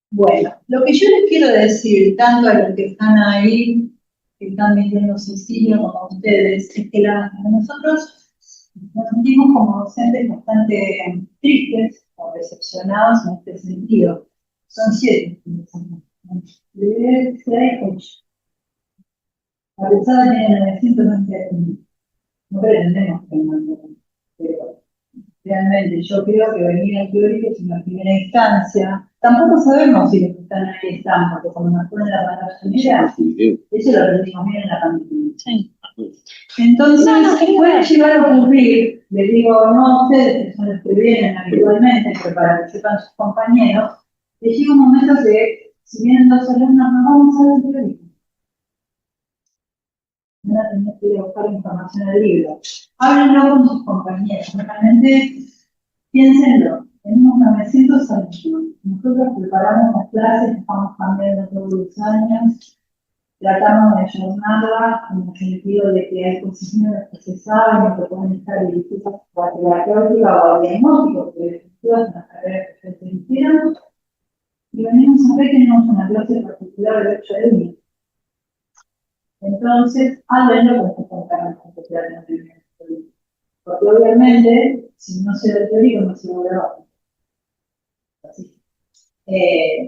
Bueno, lo que yo les quiero decir, tanto a los que están ahí, que están viviendo suicidio, como a ustedes, es que nosotros nos sentimos como docentes bastante tristes o decepcionados en este sentido. Son 7. De 6, 8. A pesar de tener 920 alumnos, no pretendemos que no, pero realmente yo creo que venir al teórico es una primera instancia. Tampoco sabemos si los que están ahí están, porque como nos ponen la pantalla negra, eso lo aprendimos bien en la pandemia. Sí. Entonces, puede llegar a ocurrir, les digo, no a ustedes, que son los que vienen habitualmente, pero para que sepan sus compañeros, les llega un momento que, si vienen 2 alumnos, no vamos a ver el teórico. Van a tener que ir a buscar información al libro. Háblenlo con sus compañeros, realmente piénsenlo. Tenemos 900 alumnos. Nosotros preparamos las clases, estamos cambiando todos los años, tratamos de ayudarlas en el sentido de que hay posiciones que se saben que pueden estar dirigidas a la teórica o al diagnóstico, que todas las carreras que se hicieron. Y venimos a ver que tenemos una clase particular de 8 alumnos. Entonces, háblenlo con sus compañeros particularmente. Porque obviamente, si no se da teórico, no se va a grabar. Así.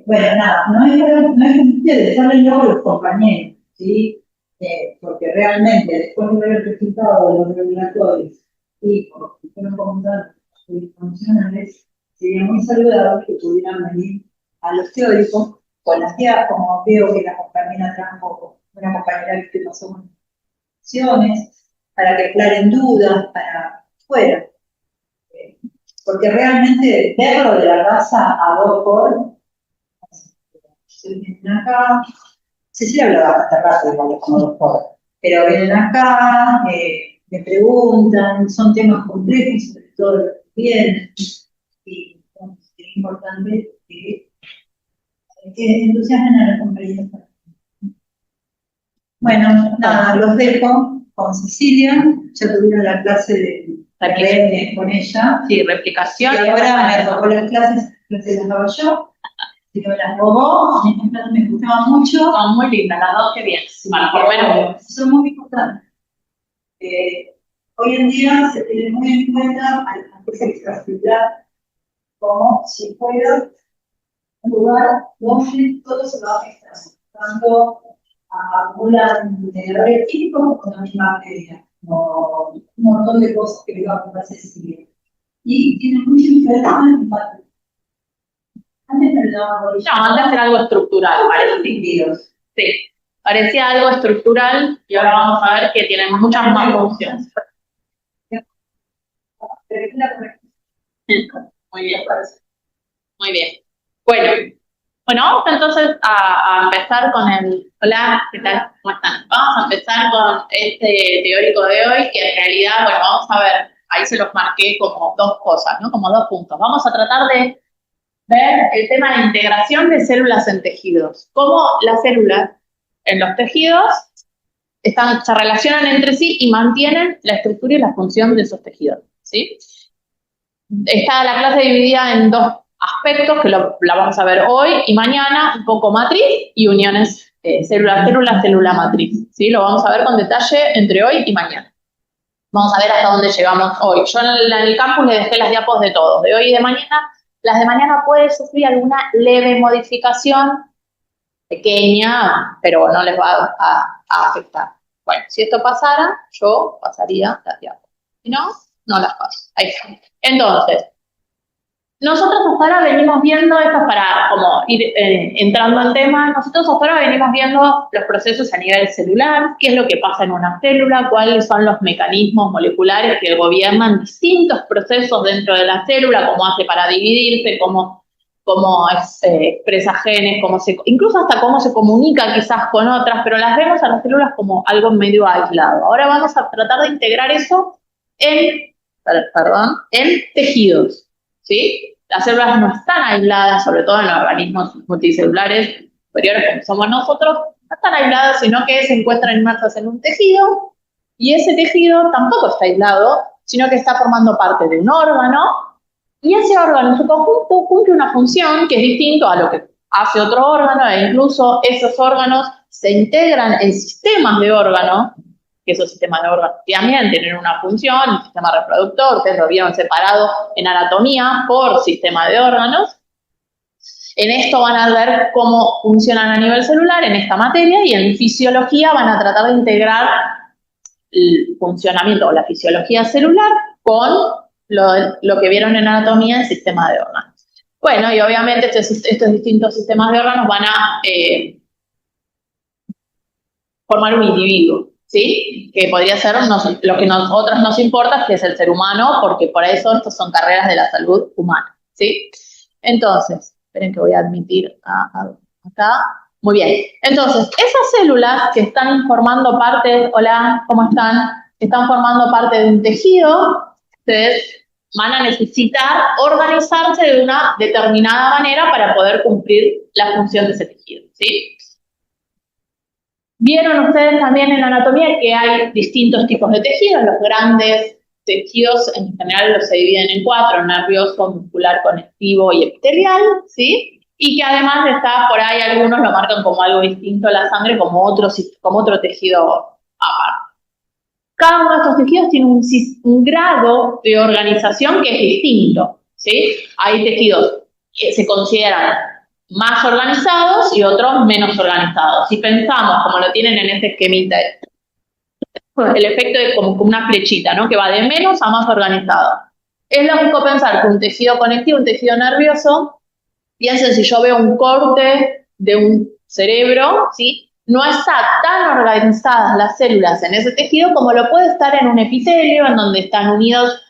Bueno, nada, no es que ustedes hablen luego los compañeros, ¿sí? Porque realmente, después de ver el resultado de los regulatorios y porque fueron comentando sus funcionales, sería muy saludable que pudieran venir a los teóricos con las guías, como veo que la compañera trajo, una compañera que pasó con opciones, para que aclaren dudas, para fuera. Porque realmente verlo de la casa a 2 por vienen acá, Cecilia hablaba hasta rato igual como 2 por, pero vienen acá, me preguntan, son temas complejos, sobre todo los que vienen, y entonces, es importante que entusiasmen a los compañeros. Bueno, nada, los dejo con Cecilia, ya tuvieron la clase de con ella. Sí, replicación. Y ahora me robó las clases las daba yo. Así que me las robó, mis clases me gustaban mucho. Son muy lindas, las dos, que bien. Sí, bueno, por lo menos son muy importantes. Hoy en día se tiene muy en cuenta a la discapacidad como si fuera un lugar donde todo se va a afectar, tanto acumulan errores químicos como también bacterias, o un montón de cosas que le va a pasar Cecilia. Y tiene mucha influencia en el impacto. Antes me lo llamaban antes era algo estructural, parece. Sí, parecía algo estructural y ahora vamos a ver que tiene muchas más funciones. Muy bien. Muy bien. Bueno, vamos entonces a empezar con el... Hola, ¿qué tal? ¿Cómo están? Vamos a empezar con este teórico de hoy, que en realidad, vamos a ver, ahí se los marqué como 2 cosas, ¿no? Como 2 puntos. Vamos a tratar de ver el tema de integración de células en tejidos. Cómo las células en los tejidos se relacionan entre sí y mantienen la estructura y la función de esos tejidos, ¿sí? Está la clase dividida en 2 aspectos que la vamos a ver hoy y mañana, un poco matriz y uniones célula matriz, ¿sí? Lo vamos a ver con detalle entre hoy y mañana. Vamos a ver hasta dónde llegamos hoy. Yo en el campus le dejé las diapos de todos, de hoy y de mañana. Las de mañana puede sufrir alguna leve modificación, pequeña, pero no les va a afectar. Bueno, si esto pasara, yo pasaría las diapos. Si no, no las paso. Ahí está. Entonces, nosotros hasta ahora venimos viendo, esto es para como ir entrando en tema, nosotros hasta ahora venimos viendo los procesos a nivel celular, qué es lo que pasa en una célula, cuáles son los mecanismos moleculares que gobiernan distintos procesos dentro de la célula, cómo hace para dividirse, cómo expresa genes, incluso hasta cómo se comunica quizás con otras, pero las vemos a las células como algo medio aislado. Ahora vamos a tratar de integrar eso en tejidos. ¿Sí? Las células no están aisladas, sobre todo en los organismos multicelulares superiores como somos nosotros, no están aisladas, sino que se encuentran inmersas en un tejido, y ese tejido tampoco está aislado, sino que está formando parte de un órgano, y ese órgano en su conjunto cumple una función que es distinto a lo que hacia otro órgano, e incluso esos órganos se integran en sistemas de órganos, que esos sistemas de órganos también tienen una función, el sistema reproductor, ustedes lo vieron separado en anatomía por sistema de órganos. En esto van a ver cómo funcionan a nivel celular en esta materia, y en fisiología van a tratar de integrar el funcionamiento o la fisiología celular con lo que vieron en anatomía en sistema de órganos. Bueno, y obviamente estos distintos sistemas de órganos van a formar un individuo, ¿sí? Que podría ser lo que a nosotros nos importa, que es el ser humano, porque por eso estas son carreras de la salud humana, ¿sí? Entonces, esperen que voy a admitir acá. Muy bien. Entonces, esas células que están formando parte, hola, ¿cómo están? Están formando parte de un tejido, ustedes van a necesitar organizarse de una determinada manera para poder cumplir la función de ese tejido, ¿sí? Vieron ustedes también en anatomía que hay distintos tipos de tejidos. Los grandes tejidos en general se dividen en 4, nervioso, muscular, conectivo y epitelial, ¿sí? Y que además está por ahí, algunos lo marcan como algo distinto a la sangre, como otro tejido aparte. Cada uno de estos tejidos tiene un grado de organización que es distinto, ¿sí? Hay tejidos que se consideran más organizados y otros menos organizados. Si pensamos, como lo tienen en este esquemita, el efecto es como una flechita, ¿no? Que va de menos a más organizado. Es lógico pensar que un tejido conectivo, un tejido nervioso, piensen si yo veo un corte de un cerebro, ¿sí? No están tan organizadas las células en ese tejido como lo puede estar en un epitelio, en donde están unidos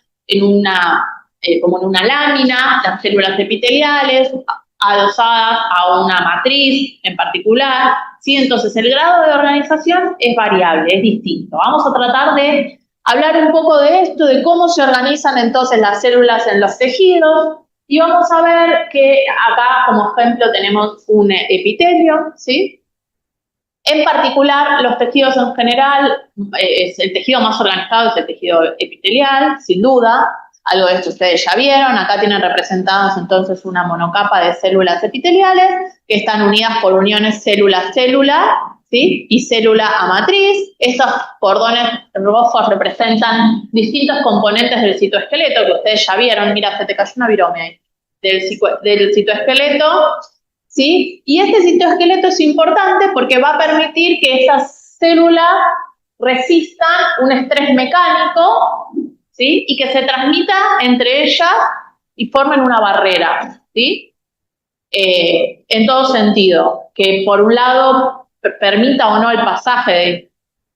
como en una lámina, las células epiteliales, adosadas a una matriz en particular, ¿sí? Entonces el grado de organización es variable, es distinto. Vamos a tratar de hablar un poco de esto, de cómo se organizan entonces las células en los tejidos, y vamos a ver que acá como ejemplo tenemos un epitelio, ¿sí? En particular, los tejidos en general, el tejido más organizado es el tejido epitelial, sin duda. Algo de esto ustedes ya vieron. Acá tienen representados entonces una monocapa de células epiteliales que están unidas por uniones célula-célula, ¿sí? Y célula a matriz. Estos cordones rojos representan distintos componentes del citoesqueleto que ustedes ya vieron. Mira, se te cayó una virome ahí. Del citoesqueleto, ¿sí? Y este citoesqueleto es importante porque va a permitir que esas células resistan un estrés mecánico, ¿sí? Y que se transmita entre ellas y formen una barrera, ¿sí? En todo sentido, que por un lado permita o no el pasaje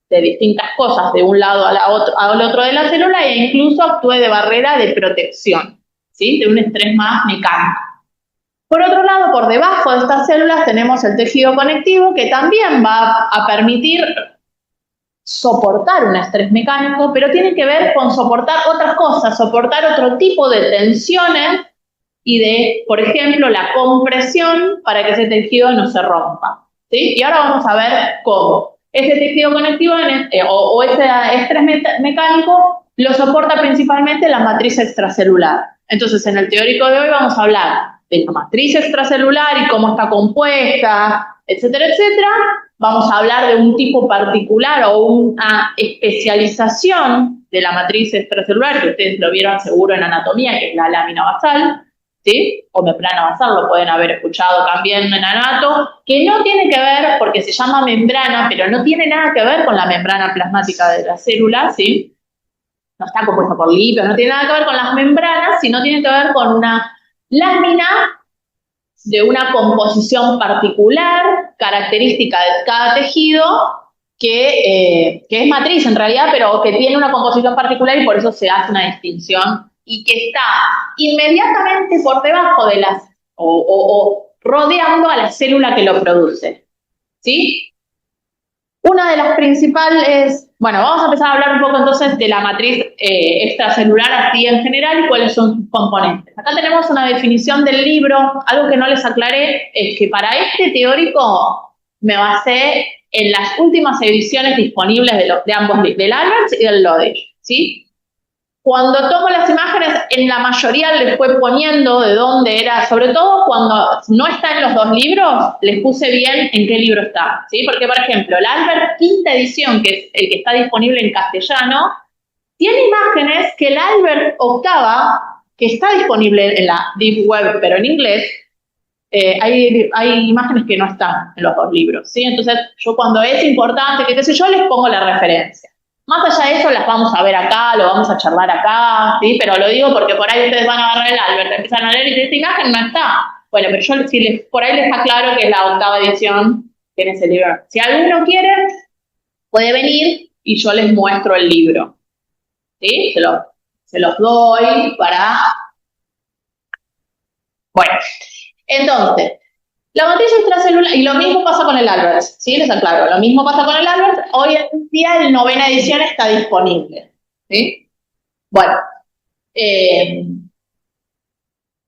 de distintas cosas de un lado al otro de la célula, e incluso actúe de barrera de protección, ¿sí? De un estrés más mecánico. Por otro lado, por debajo de estas células tenemos el tejido conectivo, que también va a permitir soportar un estrés mecánico, pero tiene que ver con soportar otras cosas, soportar otro tipo de tensiones y de, por ejemplo, la compresión para que ese tejido no se rompa, ¿sí? Y ahora vamos a ver cómo. Ese tejido conectivo o ese estrés mecánico lo soporta principalmente la matriz extracelular. Entonces, en el teórico de hoy vamos a hablar de la matriz extracelular y cómo está compuesta, etcétera, etcétera. Vamos a hablar de un tipo particular o una especialización de la matriz extracelular, que ustedes lo vieron seguro en anatomía, que es la lámina basal, ¿sí? O membrana basal, lo pueden haber escuchado también en anato, que no tiene que ver, porque se llama membrana, pero no tiene nada que ver con la membrana plasmática de la célula, ¿sí? No está compuesta por lípidos, no tiene nada que ver con las membranas, sino tiene que ver con una lámina de una composición particular, característica de cada tejido, que es matriz en realidad, pero que tiene una composición particular y por eso se hace una distinción, y que está inmediatamente por debajo de las, o rodeando a la célula que lo produce, ¿sí? Una de las principales, bueno, vamos a empezar a hablar un poco entonces de la matriz extracelular así en general y cuáles son sus componentes. Acá tenemos una definición del libro. Algo que no les aclaré es que para este teórico me basé en las últimas ediciones disponibles de ambos, del Alberts y del Lodge, ¿sí? cuando tomo las imágenes, en la mayoría les fue poniendo de dónde era, sobre todo cuando no está en los dos libros, les puse bien en qué libro está, ¿sí? Porque, por ejemplo, el Albert quinta edición, que es el que está disponible en castellano, tiene imágenes que el Albert octava, que está disponible en la Deep Web, pero en inglés, hay imágenes que no están en los dos libros, ¿sí? Entonces, yo cuando es importante, que qué sé yo, les pongo la referencia. Más allá de eso, las vamos a ver acá, lo vamos a charlar acá, ¿sí? Pero lo digo porque por ahí ustedes van a agarrar el Albert, empiezan a leer y esta imagen no está. Bueno, pero yo por ahí les aclaro que es la octava edición que en ese libro. Si alguno quiere, puede venir y yo les muestro el libro, ¿sí? Se los doy para... Bueno, entonces, la matriz extracelular, y lo mismo pasa con el Albert, ¿sí? Les aclaro, lo mismo pasa con el Albert, hoy en día en novena edición está disponible, ¿sí? Bueno,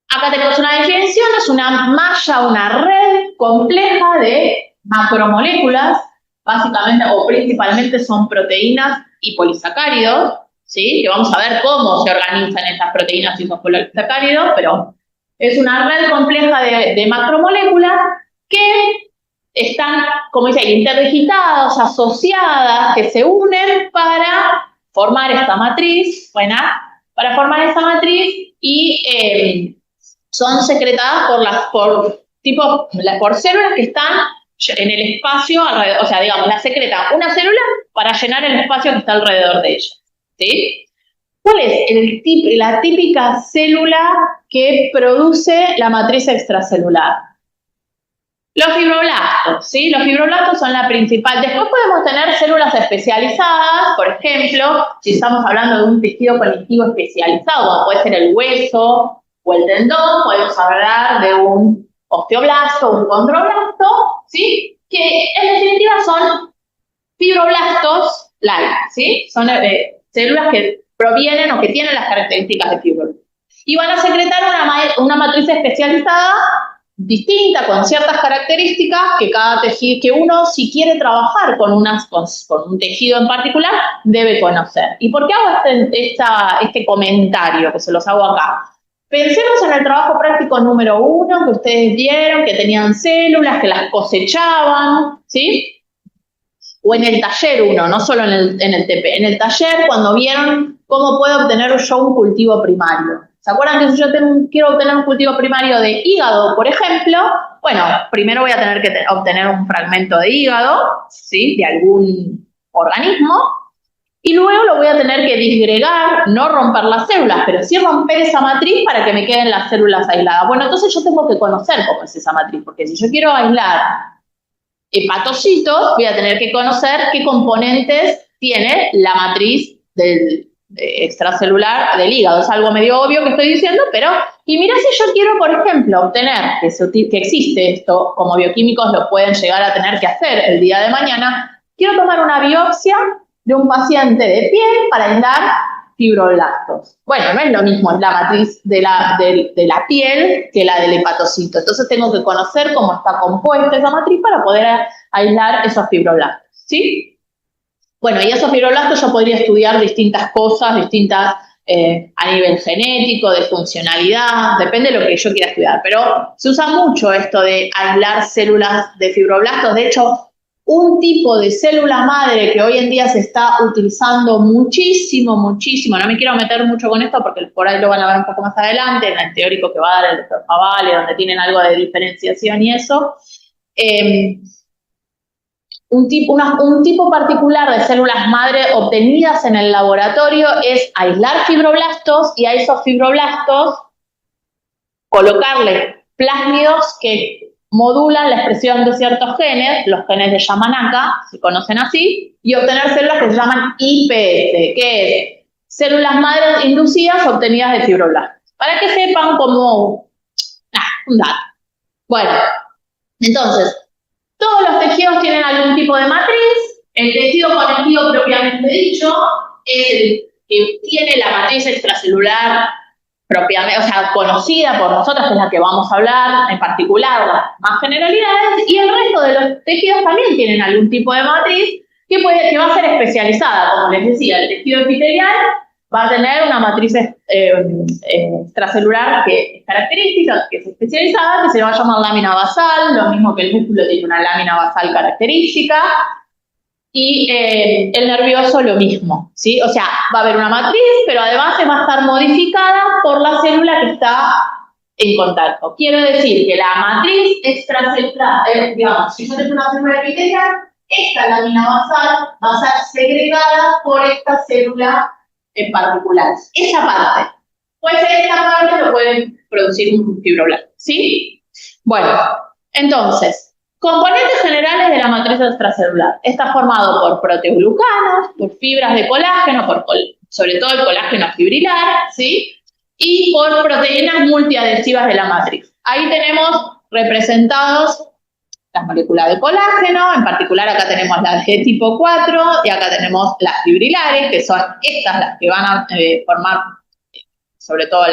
acá tenemos una definición, es una malla, una red compleja de macromoléculas, básicamente o principalmente son proteínas y polisacáridos, ¿sí? Que vamos a ver cómo se organizan estas proteínas y esos polisacáridos, pero es una red compleja de macromoléculas que están, como dice, interdigitadas, asociadas, que se unen para formar esta matriz, para formar esta matriz y son secretadas por células que están en el espacio alrededor, o sea, digamos, la secreta una célula para llenar el espacio que está alrededor de ella, ¿sí? ¿Cuál es la típica célula que produce la matriz extracelular? Los fibroblastos, ¿sí? Los fibroblastos son la principal. Después podemos tener células especializadas, por ejemplo, si estamos hablando de un tejido conectivo especializado, como puede ser el hueso o el tendón, podemos hablar de un osteoblasto, un condroblasto, ¿sí? Que en definitiva son fibroblastos light, ¿sí? Son células que provienen o que tienen las características de fibroblastos. Y van a secretar una matriz especializada distinta, con ciertas características que cada tejido, que uno, si quiere trabajar con un tejido en particular, debe conocer. ¿Y por qué hago este comentario que se los hago acá? Pensemos en el trabajo práctico número 1 que ustedes vieron, que tenían células, que las cosechaban, ¿sí? O en el taller 1, no solo en el TP. En el taller, cuando vieron cómo puedo obtener yo un cultivo primario. ¿Se acuerdan que si yo quiero obtener un cultivo primario de hígado, por ejemplo? Bueno, primero voy a tener que obtener un fragmento de hígado, ¿sí? De algún organismo, y luego lo voy a tener que disgregar, no romper las células, pero sí romper esa matriz para que me queden las células aisladas. Bueno, entonces yo tengo que conocer cómo es esa matriz, porque si yo quiero aislar hepatocitos, voy a tener que conocer qué componentes tiene la matriz extracelular del hígado. Es algo medio obvio que estoy diciendo, pero, y mira, si yo quiero, por ejemplo, obtener, que existe esto, como bioquímicos lo pueden llegar a tener que hacer el día de mañana, quiero tomar una biopsia de un paciente de piel para aislar fibroblastos. Bueno, no es lo mismo, es la matriz de la piel que la del hepatocito. Entonces tengo que conocer cómo está compuesta esa matriz para poder aislar esos fibroblastos, ¿sí? Bueno, y esos fibroblastos yo podría estudiar distintas cosas, distintas a nivel genético, de funcionalidad, depende de lo que yo quiera estudiar. Pero se usa mucho esto de aislar células de fibroblastos. De hecho, un tipo de célula madre que hoy en día se está utilizando muchísimo, no me quiero meter mucho con esto porque por ahí lo van a ver un poco más adelante, en el teórico que va a dar el doctor Favale, donde tienen algo de diferenciación y eso. Un tipo particular de células madre obtenidas en el laboratorio es aislar fibroblastos y a esos fibroblastos colocarle plásmidos que modulan la expresión de ciertos genes, los genes de Yamanaka, se conocen así, y obtener células que se llaman IPS, que es células madres inducidas obtenidas de fibroblastos. Para que sepan cómo... un dato. Bueno, entonces, todos los tejidos tienen algún tipo de matriz. El tejido conectivo propiamente dicho es el que tiene la matriz extracelular propiamente, o sea, conocida por nosotros, que es la que vamos a hablar, en particular las más generalidades, y el resto de los tejidos también tienen algún tipo de matriz que va a ser especializada, como les decía, el tejido epitelial va a tener una matriz extracelular que es característica, que es especializada, que se va a llamar lámina basal, lo mismo que el músculo tiene una lámina basal característica, y el nervioso lo mismo, ¿sí? O sea, va a haber una matriz, pero además se va a estar modificada por la célula que está en contacto. Quiero decir que la matriz extracelular, digamos, si yo tengo una célula epitelial, esta lámina basal va a ser segregada por esta célula en particular. Esa parte. Pues esta parte lo puede producir un fibroblasto, ¿sí? Bueno, entonces, componentes generales de la matriz extracelular. Está formado por proteoglucanos, por fibras de colágeno, sobre todo el colágeno fibrilar, ¿sí? Y por proteínas multiadhesivas de la matriz. Ahí tenemos representados las moléculas de colágeno, en particular acá tenemos las G tipo 4 y acá tenemos las fibrilares, que son estas las que van a formar sobre todo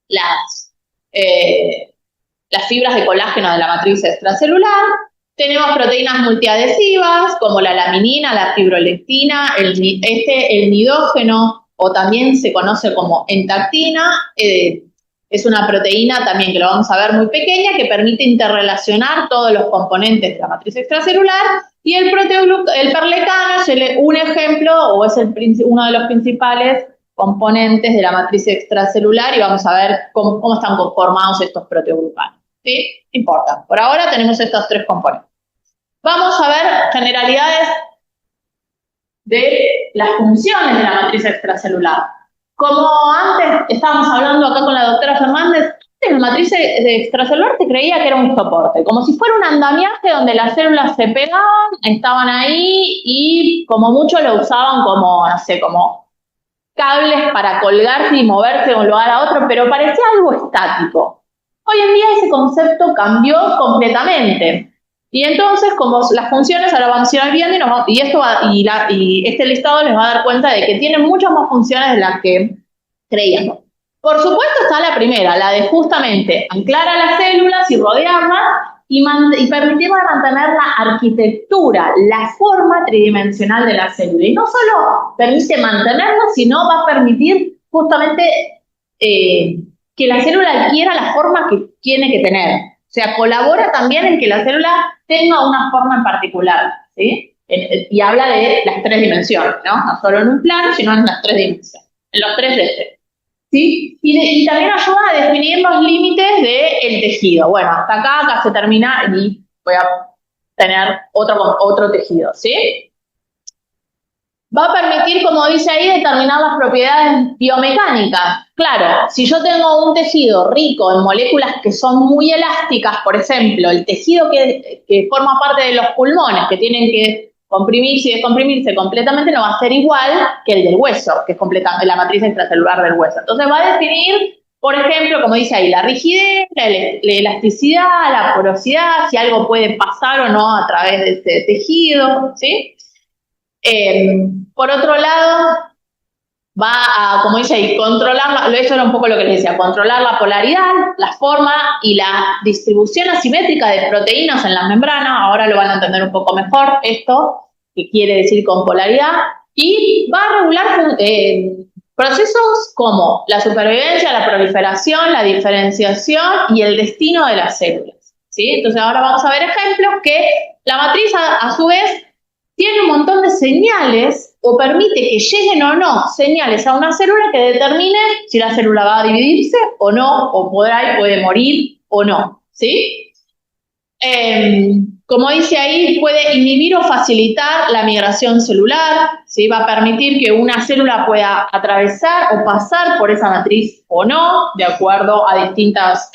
las fibras de colágeno de la matriz extracelular. Tenemos proteínas multiadhesivas como la laminina, la fibrolectina, el nidógeno, o también se conoce como entactina. Es una proteína también que lo vamos a ver muy pequeña que permite interrelacionar todos los componentes de la matriz extracelular, y el perlecano es un ejemplo o es uno de los principales componentes de la matriz extracelular, y vamos a ver cómo están conformados estos proteoglucanos. ¿Sí? Importa. Por ahora tenemos estos tres componentes. Vamos a ver generalidades de las funciones de la matriz extracelular. Como antes estábamos hablando acá con la doctora Fernández, la matriz extracelular se creía que era un soporte, como si fuera un andamiaje donde las células se pegaban, estaban ahí y como mucho lo usaban como, no sé, como cables para colgarse y moverse de un lugar a otro, pero parecía algo estático. Hoy en día ese concepto cambió completamente. Y entonces, como las funciones ahora vamos a ir viendo, y este listado les va a dar cuenta de que tienen muchas más funciones de las que creíamos. Por supuesto está la primera, la de justamente anclar a las células y rodearlas y permitirles mantener la arquitectura, la forma tridimensional de la célula. Y no solo permite mantenerla, sino va a permitir justamente que la célula adquiera la forma que tiene que tener. O sea, colabora también en que la célula tenga una forma en particular, ¿sí? Y habla de las tres dimensiones, ¿no? No solo en un plano, sino en las tres dimensiones, en los tres ejes, ¿sí? Y también ayuda a definir los límites del tejido. Bueno, hasta acá se termina y voy a tener otro tejido, ¿sí? Va a permitir, como dice ahí, determinar las propiedades biomecánicas. Claro, si yo tengo un tejido rico en moléculas que son muy elásticas, por ejemplo, el tejido que forma parte de los pulmones, que tienen que comprimirse y descomprimirse completamente, no va a ser igual que el del hueso, que es la matriz extracelular del hueso. Entonces va a definir, por ejemplo, como dice ahí, la rigidez, la elasticidad, la porosidad, si algo puede pasar o no a través de este tejido, ¿sí? Por otro lado, va a, como dice ahí, controlar, eso era un poco lo que les decía, controlar la polaridad, la forma y la distribución asimétrica de proteínas en la membrana. Ahora lo van a entender un poco mejor esto, que quiere decir con polaridad, y va a regular procesos como la supervivencia, la proliferación, la diferenciación y el destino de las células, ¿sí? Entonces ahora vamos a ver ejemplos que la matriz a su vez tiene un montón de señales o permite que lleguen o no señales a una célula que determine si la célula va a dividirse o no, o puede morir o no, ¿sí? Como dice ahí, puede inhibir o facilitar la migración celular, ¿sí? Va a permitir que una célula pueda atravesar o pasar por esa matriz o no, de acuerdo a distintas...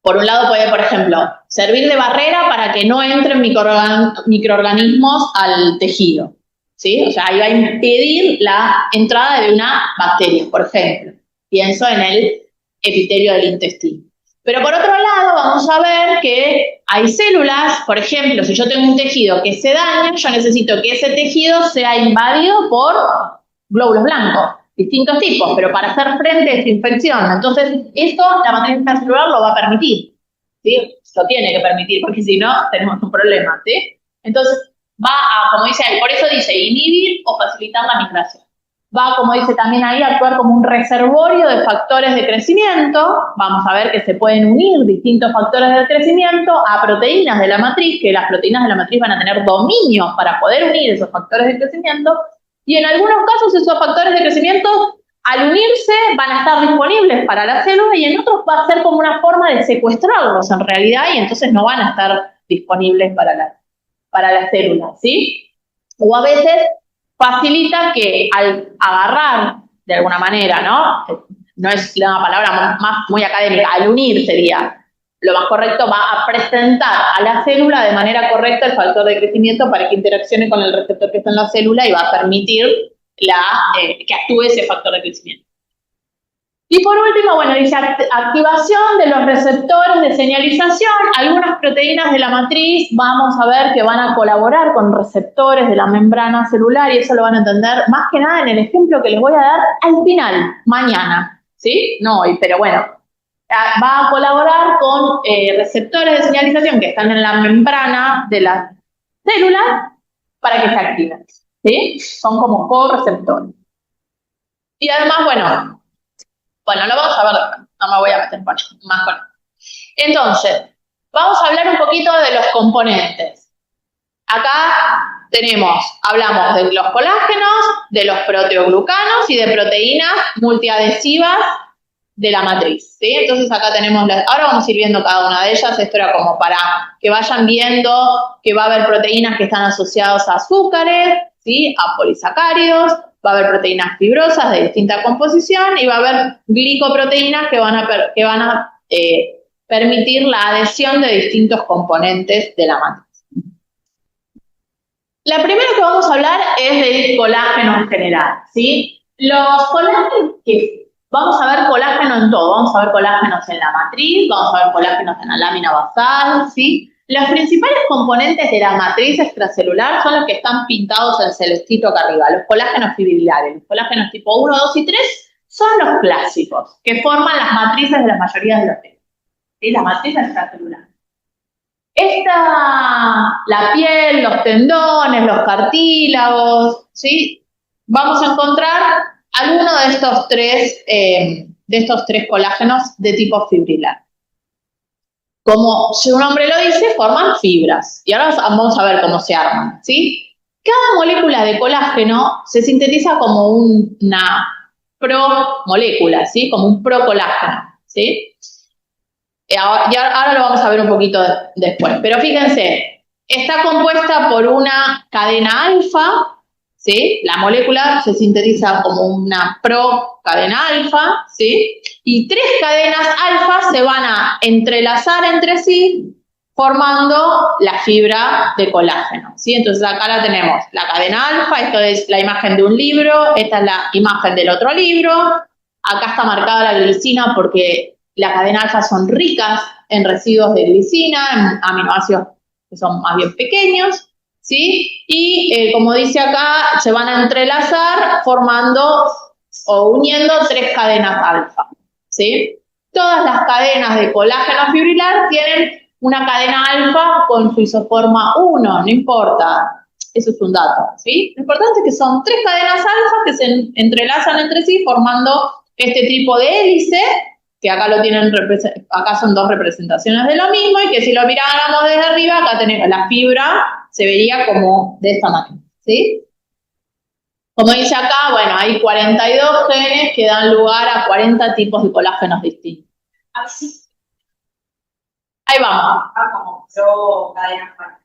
Por un lado puede, por ejemplo, servir de barrera para que no entren microorganismos al tejido, ¿sí? O sea, ahí va a impedir la entrada de una bacteria, por ejemplo. Pienso en el epitelio del intestino. Pero por otro lado, vamos a ver que hay células, por ejemplo, si yo tengo un tejido que se daña, yo necesito que ese tejido sea invadido por glóbulos blancos, distintos tipos, pero para hacer frente a esta infección. Entonces, esto la matriz extracelular lo va a permitir, ¿sí? Lo tiene que permitir, porque si no, tenemos un problema, ¿sí? Entonces, va a, como dice ahí, por eso dice inhibir o facilitar la migración. va, como dice también ahí, a actuar como un reservorio de factores de crecimiento. Vamos a ver que se pueden unir distintos factores de crecimiento a proteínas de la matriz, que las proteínas de la matriz van a tener dominios para poder unir esos factores de crecimiento, y en algunos casos esos factores de crecimiento, al unirse, van a estar disponibles para la célula, y en otros va a ser como una forma de secuestrarlos en realidad, y entonces no van a estar disponibles para la célula, ¿sí? O a veces facilita que al agarrar, de alguna manera, ¿no? No es una palabra más muy académica, al unir sería lo más correcto, va a presentar a la célula de manera correcta el factor de crecimiento para que interaccione con el receptor que está en la célula y va a permitir que actúe ese factor de crecimiento. Y por último, bueno, dice activación de los receptores de señalización. Algunas proteínas de la matriz vamos a ver que van a colaborar con receptores de la membrana celular, y eso lo van a entender más que nada en el ejemplo que les voy a dar al final, mañana, ¿sí? No hoy, pero bueno. Va a colaborar con receptores de señalización que están en la membrana de la célula para que se activen, ¿sí? Son como co-receptores. Y además, bueno, lo vamos a ver después, no me voy a meter más con esto. Entonces, vamos a hablar un poquito de los componentes. Acá hablamos de los colágenos, de los proteoglucanos y de proteínas multiadhesivas de la matriz, ¿sí? Entonces acá tenemos ahora vamos a ir viendo cada una de ellas. Esto era como para que vayan viendo que va a haber proteínas que están asociadas a azúcares, ¿sí? A polisacáridos, va a haber proteínas fibrosas de distinta composición y va a haber glicoproteínas que van a permitir la adhesión de distintos componentes de la matriz. La primera que vamos a hablar es del colágeno en general, ¿sí? Los colágenos vamos a ver colágeno en todo, vamos a ver colágenos en la matriz, vamos a ver colágenos en la lámina basal, ¿sí? Los principales componentes de la matriz extracelular son los que están pintados en celestito acá arriba, los colágenos fibrilares. Los colágenos tipo 1, 2 y 3 son los clásicos, que forman las matrices de la mayoría de los tejidos, ¿sí? La matriz extracelular. La piel, los tendones, los cartílagos, ¿sí? Vamos a encontrar alguno de estos tres colágenos de tipo fibrilar. Como su nombre lo dice, forman fibras. Y ahora vamos a ver cómo se arman, ¿sí? Cada molécula de colágeno se sintetiza como una promolécula, ¿sí? Como un procolágeno, ¿sí? Y ahora lo vamos a ver un poquito después. Pero fíjense, está compuesta por una cadena alfa, ¿sí? La molécula se sintetiza como una procadena alfa, ¿sí? Y 3 cadenas alfa se van a entrelazar entre sí formando la fibra de colágeno, ¿sí? Entonces acá la tenemos, la cadena alfa, esto es la imagen de un libro, esta es la imagen del otro libro, acá está marcada la glicina porque la cadena alfa son ricas en residuos de glicina, en aminoácidos que son más bien pequeños, ¿sí? Y como dice acá, se van a entrelazar formando o uniendo 3 cadenas alfa, ¿sí? Todas las cadenas de colágeno fibrilar tienen una cadena alfa con su isoforma 1, no importa, eso es un dato, ¿sí? Lo importante es que son 3 cadenas alfa que se entrelazan entre sí formando este tipo de hélice, que acá acá son 2 representaciones de lo mismo, y que si lo miráramos desde arriba, acá tenemos la fibra, se vería como de esta manera, ¿sí? Como dice acá, bueno, hay 42 genes que dan lugar a 40 tipos de colágenos distintos. Ahí vamos. Como pro-cadenas alfa.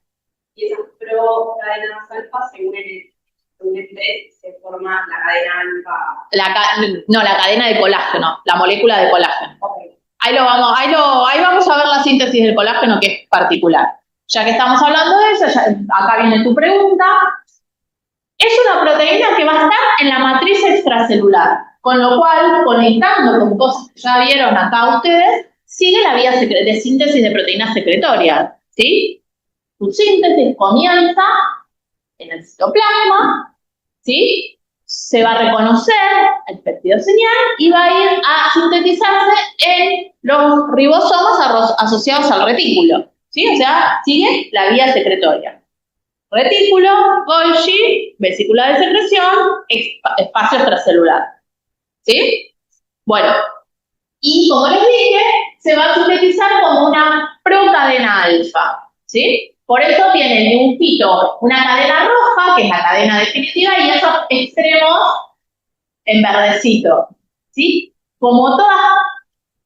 Y esas pro-cadenas alfa se unen entre, se forma la cadena alfa. La cadena de colágeno, la molécula de colágeno. Okay. Ahí vamos a ver la síntesis del colágeno, que es particular. Ya que estamos hablando de eso, acá viene tu pregunta. Es una proteína que va a estar en la matriz extracelular, con lo cual, conectando con cosas que ya vieron acá ustedes, sigue la vía de síntesis de proteínas secretorias, ¿sí? Su síntesis comienza en el citoplasma, ¿sí? Se va a reconocer el péptido señal y va a ir a sintetizarse en los ribosomas asociados al retículo, ¿sí? O sea, sigue la vía secretoria. retículo, Golgi, vesícula de secreción, espacio extracelular. ¿Sí? Bueno, y como les dije, se va a sintetizar como una procadena alfa. ¿Sí? Por eso tiene el dibujito una cadena roja, que es la cadena definitiva, y esos extremos en verdecito. ¿Sí? Como todas,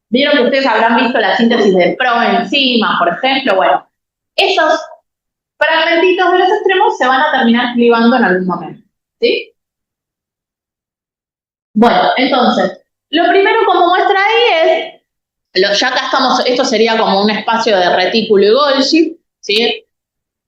vieron que ustedes habrán visto la síntesis de proenzimas, por ejemplo. Bueno, esos fragmentitos de los extremos se van a terminar clivando en algún momento. ¿Sí? Bueno, entonces, lo primero como muestra ahí es, ya acá estamos, esto sería como un espacio de retículo y Golgi, ¿sí?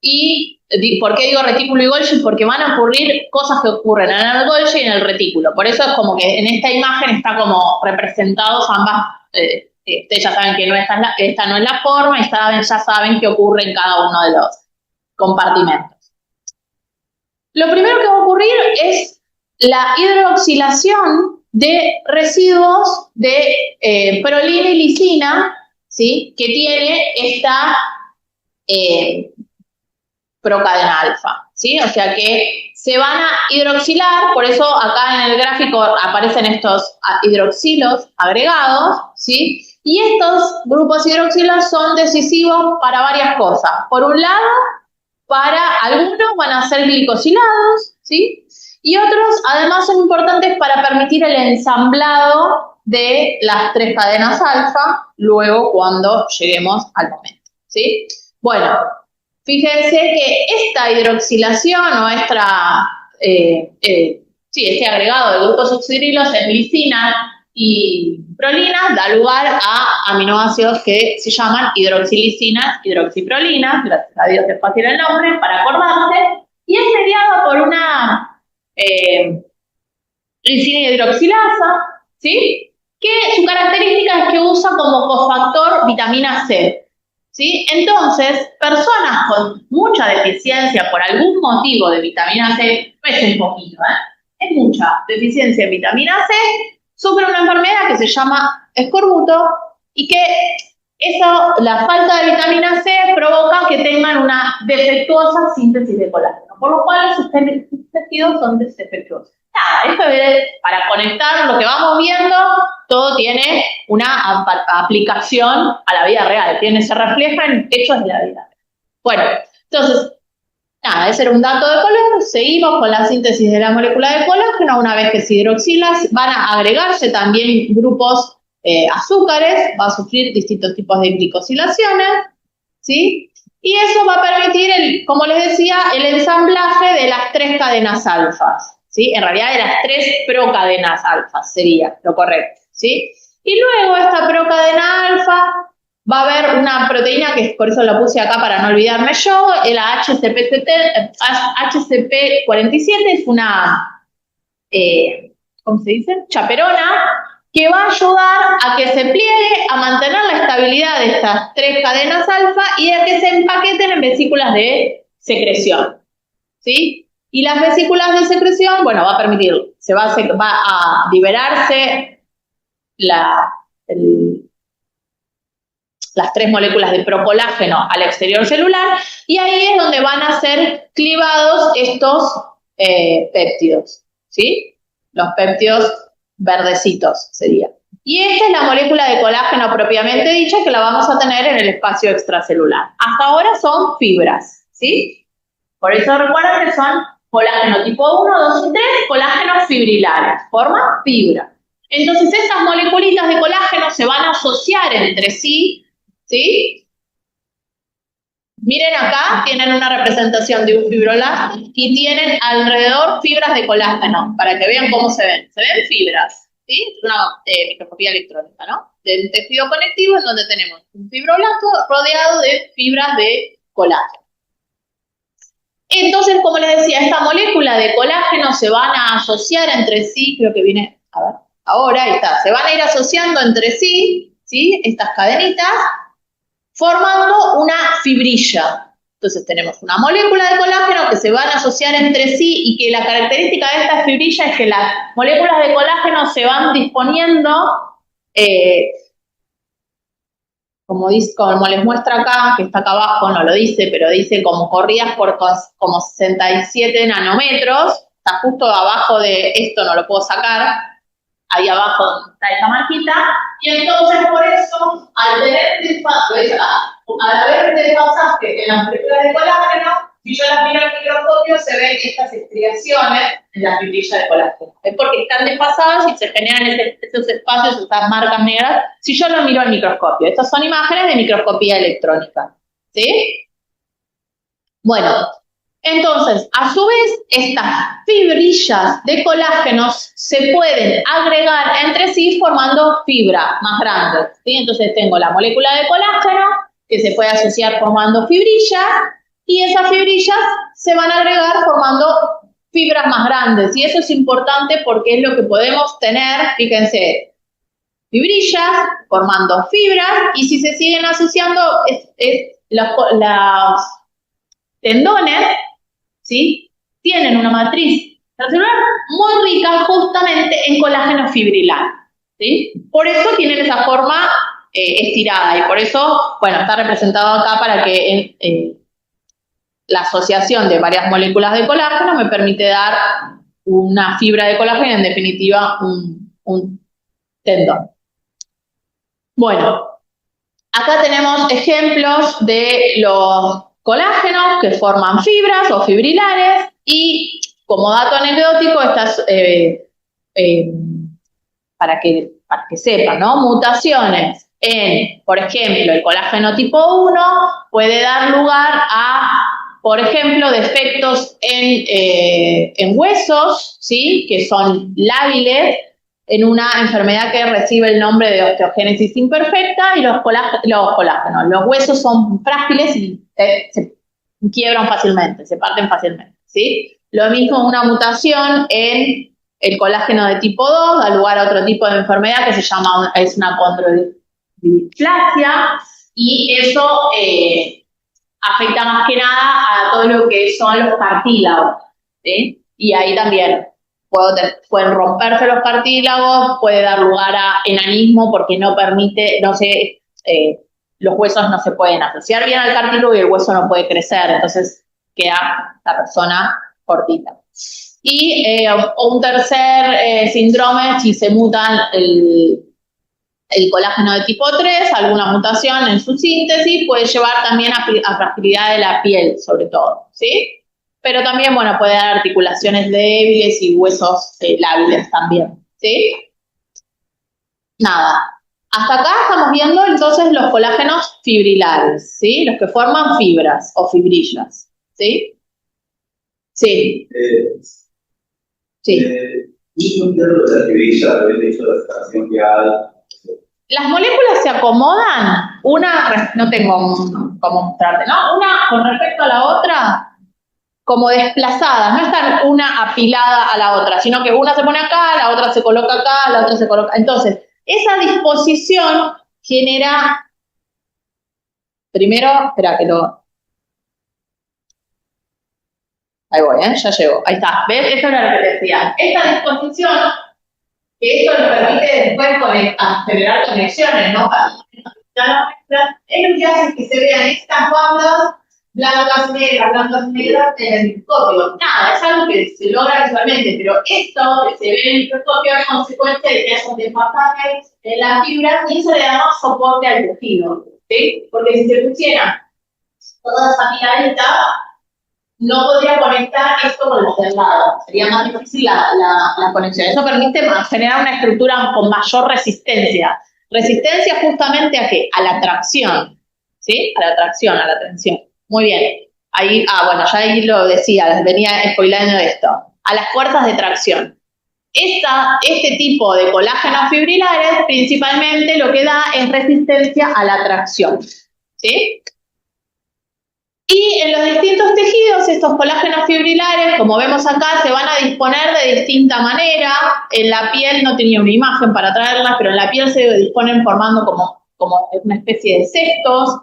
Y, ¿por qué digo retículo y Golgi? Porque van a ocurrir cosas que ocurren en el Golgi y en el retículo. Por eso es como que en esta imagen está como representados ambas, ustedes ya saben que no esta no es la forma y ya saben qué ocurre en cada uno de los compartimentos. Lo primero que va a ocurrir es la hidroxilación de residuos de prolina y lisina, ¿sí? Que tiene esta procadena alfa, ¿sí? O sea que se van a hidroxilar, por eso acá en el gráfico aparecen estos hidroxilos agregados, ¿sí? Y estos grupos hidroxilos son decisivos para varias cosas. Por un lado, para algunos van a ser glicosilados, ¿sí? Y otros, además, son importantes para permitir el ensamblado de las 3 cadenas alfa, luego cuando lleguemos al momento, ¿sí? Bueno, fíjense que esta hidroxilación o este agregado de grupos oxidrilos en lisina y prolina da lugar a aminoácidos que se llaman hidroxilisinas, hidroxiprolinas, gracias a Dios es fácil el nombre para acordarse, y es mediado por una lisina hidroxilasa, ¿sí? Que su característica es que usa como cofactor vitamina C, ¿sí? Entonces, personas con mucha deficiencia por algún motivo de vitamina C, no es un poquito, es mucha deficiencia en vitamina C, sufre una enfermedad que se llama escorbuto y que la falta de vitamina C provoca que tengan una defectuosa síntesis de colágeno, por lo cual sus tejidos son defectuosos. Nada, esto es para conectar lo que vamos viendo, todo tiene una aplicación a la vida real, se refleja en hechos de la vida real. Bueno, entonces, nada, ese era un dato de color. Seguimos con la síntesis de la molécula de colágeno. Una vez que se hidroxila, van a agregarse también grupos azúcares, va a sufrir distintos tipos de glicosilaciones, ¿sí? Y eso va a permitir, como les decía, el ensamblaje de las 3 cadenas alfas, ¿sí? En realidad de las 3 procadenas alfas sería lo correcto, ¿sí? Y luego esta procadena alfa va a haber una proteína, que por eso la puse acá para no olvidarme yo, la HCP47, es una, ¿cómo se dice? Chaperona, que va a ayudar a que se pliegue, a mantener la estabilidad de estas 3 cadenas alfa y a que se empaqueten en vesículas de secreción, ¿sí? Y las vesículas de secreción, bueno, va a permitir, va a liberarse las 3 moléculas de procolágeno al exterior celular, y ahí es donde van a ser clivados estos péptidos, ¿sí? Los péptidos verdecitos sería. Y esta es la molécula de colágeno propiamente dicha, que la vamos a tener en el espacio extracelular. Hasta ahora son fibras, ¿sí? Por eso recuerden que son colágeno tipo 1, 2 y 3, colágenos fibrilares, forman fibra. Entonces estas moleculitas de colágeno se van a asociar entre sí, ¿sí? Miren acá, tienen una representación de un fibroblasto y tienen alrededor fibras de colágeno, para que vean cómo se ven. Se ven fibras, ¿sí? Es una microscopía electrónica, ¿no? De un tejido conectivo en donde tenemos un fibroblasto rodeado de fibras de colágeno. Entonces, como les decía, esta molécula de colágeno se van a asociar entre sí, creo que viene, a ver, ahora, ahí está, se van a ir asociando entre sí, ¿sí? Estas cadenitas, formando una fibrilla. Entonces tenemos una molécula de colágeno que se van a asociar entre sí y que la característica de esta fibrilla es que las moléculas de colágeno se van disponiendo como les muestra acá, que está acá abajo, no lo dice, pero dice como corridas por como 67 nanómetros, está justo abajo de esto, no lo puedo sacar, ahí abajo donde está esta marquita, y entonces por eso, al haber desfasaje en las moléculas de colágeno, si yo las miro al microscopio, se ven estas estriaciones en la fibrilla de colágeno. Es porque están desfasadas y se generan esos espacios, esas marcas negras, si yo lo miro al microscopio. Estas son imágenes de microscopía electrónica. ¿Sí? Bueno, entonces, a su vez, estas fibrillas de colágenos se pueden agregar entre sí formando fibras más grandes. ¿Sí? Entonces tengo la molécula de colágeno que se puede asociar formando fibrillas, y esas fibrillas se van a agregar formando fibras más grandes. Y eso es importante porque es lo que podemos tener, fíjense, fibrillas formando fibras, y si se siguen asociando, los tendones, ¿sí?, tienen una matriz transcelular muy rica justamente en colágeno fibrilar. ¿Sí? Por eso tienen esa forma estirada, y por eso, bueno, está representado acá para que la asociación de varias moléculas de colágeno me permite dar una fibra de colágeno, en definitiva un tendón. Bueno, acá tenemos ejemplos de los colágenos que forman fibras o fibrilares, y como dato anecdótico, estas, para que sepan, ¿no? Mutaciones en, por ejemplo, el colágeno tipo 1 puede dar lugar a, por ejemplo, defectos en huesos, ¿sí?, que son lábiles, en una enfermedad que recibe el nombre de osteogénesis imperfecta, y los colágenos. Los huesos son frágiles y se quiebran fácilmente, se parten fácilmente, ¿sí? Lo mismo, una mutación en el colágeno de tipo 2 da lugar a otro tipo de enfermedad que es una condrodisplasia, y eso afecta más que nada a todo lo que son los cartílagos, ¿sí? Y ahí también pueden romperse los cartílagos, puede dar lugar a enanismo porque no permite, los huesos no se pueden asociar bien al cartílago y el hueso no puede crecer, entonces queda la persona cortita. Y un tercer síndrome, si se mutan el colágeno de tipo 3, alguna mutación en su síntesis, puede llevar también a fragilidad de la piel, sobre todo, ¿sí? Pero también, bueno, puede dar articulaciones débiles y huesos lábiles también, ¿sí? Nada. Hasta acá estamos viendo entonces los colágenos fibrilares, ¿sí? Los que forman fibras o fibrillas, ¿sí? Sí. Sí. No entiendo la fibrilla, el hecho de la extracción que hay. Las moléculas se acomodan, no tengo cómo mostrarte, ¿no? Una con respecto a la otra, como desplazadas, no están una apilada a la otra, sino que una se pone acá, la otra se coloca acá, la otra se coloca. Entonces, esa disposición genera, primero, espera que ahí voy, ya llego, ahí está, ¿ves? Esto era lo que decía. Esta disposición, que esto nos permite después generar conexiones, ¿no? Es lo que hace que se vean estas bandas blancas, negras en el microscopio. Nada, es algo que se logra visualmente, pero esto que se ve en el microscopio es consecuencia de que haya un desfasaje en las fibras, y eso le da más soporte al tejido, ¿sí? Porque si se pusieran toda esa piradita, no podría conectar esto con los del lado, sería más difícil la conexión. Eso permite generar una estructura con mayor resistencia. ¿Resistencia justamente a qué? A la tracción, ¿sí? A la tracción, a la tensión. Muy bien. Ahí, bueno, ya ahí lo decía, les venía spoileando esto. A las fuerzas de tracción. Este tipo de colágenos fibrilares principalmente lo que da es resistencia a la tracción, ¿sí? Y en los distintos tejidos, estos colágenos fibrilares, como vemos acá, se van a disponer de distinta manera. En la piel no tenía una imagen para traerlas, pero en la piel se disponen formando como una especie de cestos.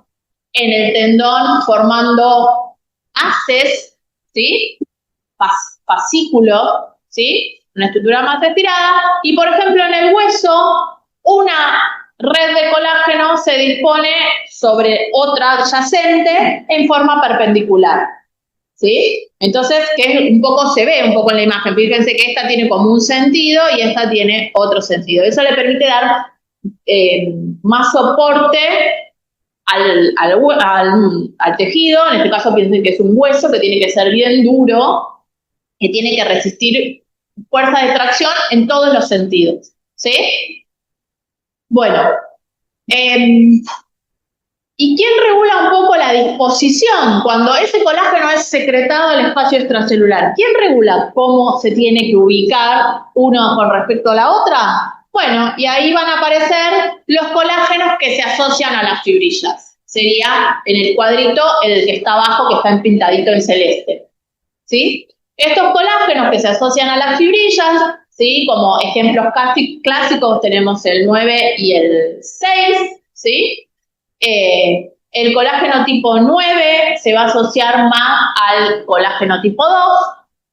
En el tendón formando haces, ¿sí? Fascículo, ¿sí? Una estructura más estirada. Y, por ejemplo, en el hueso, una red de colágeno se dispone sobre otra adyacente en forma perpendicular, ¿sí? Entonces, que un poco se ve un poco en la imagen. Fíjense que esta tiene como un sentido y esta tiene otro sentido. Eso le permite dar más soporte al tejido. En este caso piensen que es un hueso que tiene que ser bien duro, que tiene que resistir fuerza de tracción en todos los sentidos, ¿sí? Bueno, ¿y quién regula un poco la disposición? Cuando ese colágeno es secretado al espacio extracelular, ¿quién regula cómo se tiene que ubicar uno con respecto a la otra? Bueno, y ahí van a aparecer los colágenos que se asocian a las fibrillas. Sería en el cuadrito el que está abajo, que está empintadito en celeste, ¿sí? Estos colágenos que se asocian a las fibrillas, ¿sí? Como ejemplos clásicos tenemos el 9 y el 6, ¿sí? El colágeno tipo 9 se va a asociar más al colágeno tipo 2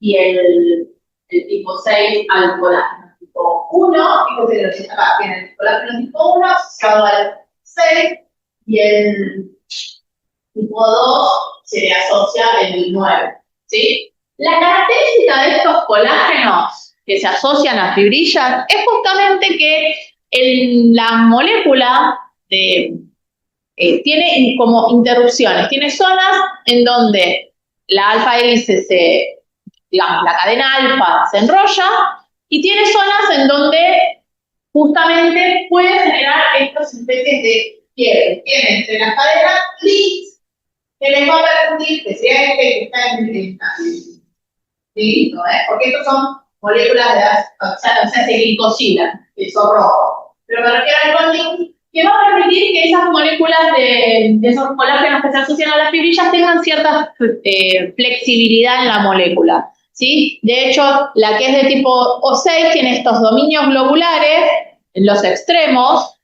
y el tipo 6 al colágeno tipo 1. Fíjense lo que está acá, tiene el colágeno tipo 1 asociado al 6 y el tipo 2 se le asocia al 9, ¿sí? La característica de estos colágenos que se asocian a fibrillas es justamente que en la molécula tiene como interrupciones, tiene zonas en donde la alfa hélice digamos, la cadena alfa se enrolla y tiene zonas en donde justamente puede generar estas especies de quiebres. Tiene entre las cadenas links que les va a permitir que sea este que está en esta. ¿Sí? ¿No? Porque estos son moléculas de glicosila, que son rojos. Pero me refiero al bonding, que va a permitir que esas moléculas de esos colágenos que se asocian a las fibrillas tengan cierta flexibilidad en la molécula, ¿sí? De hecho, la que es de tipo O6 tiene estos dominios globulares en los extremos,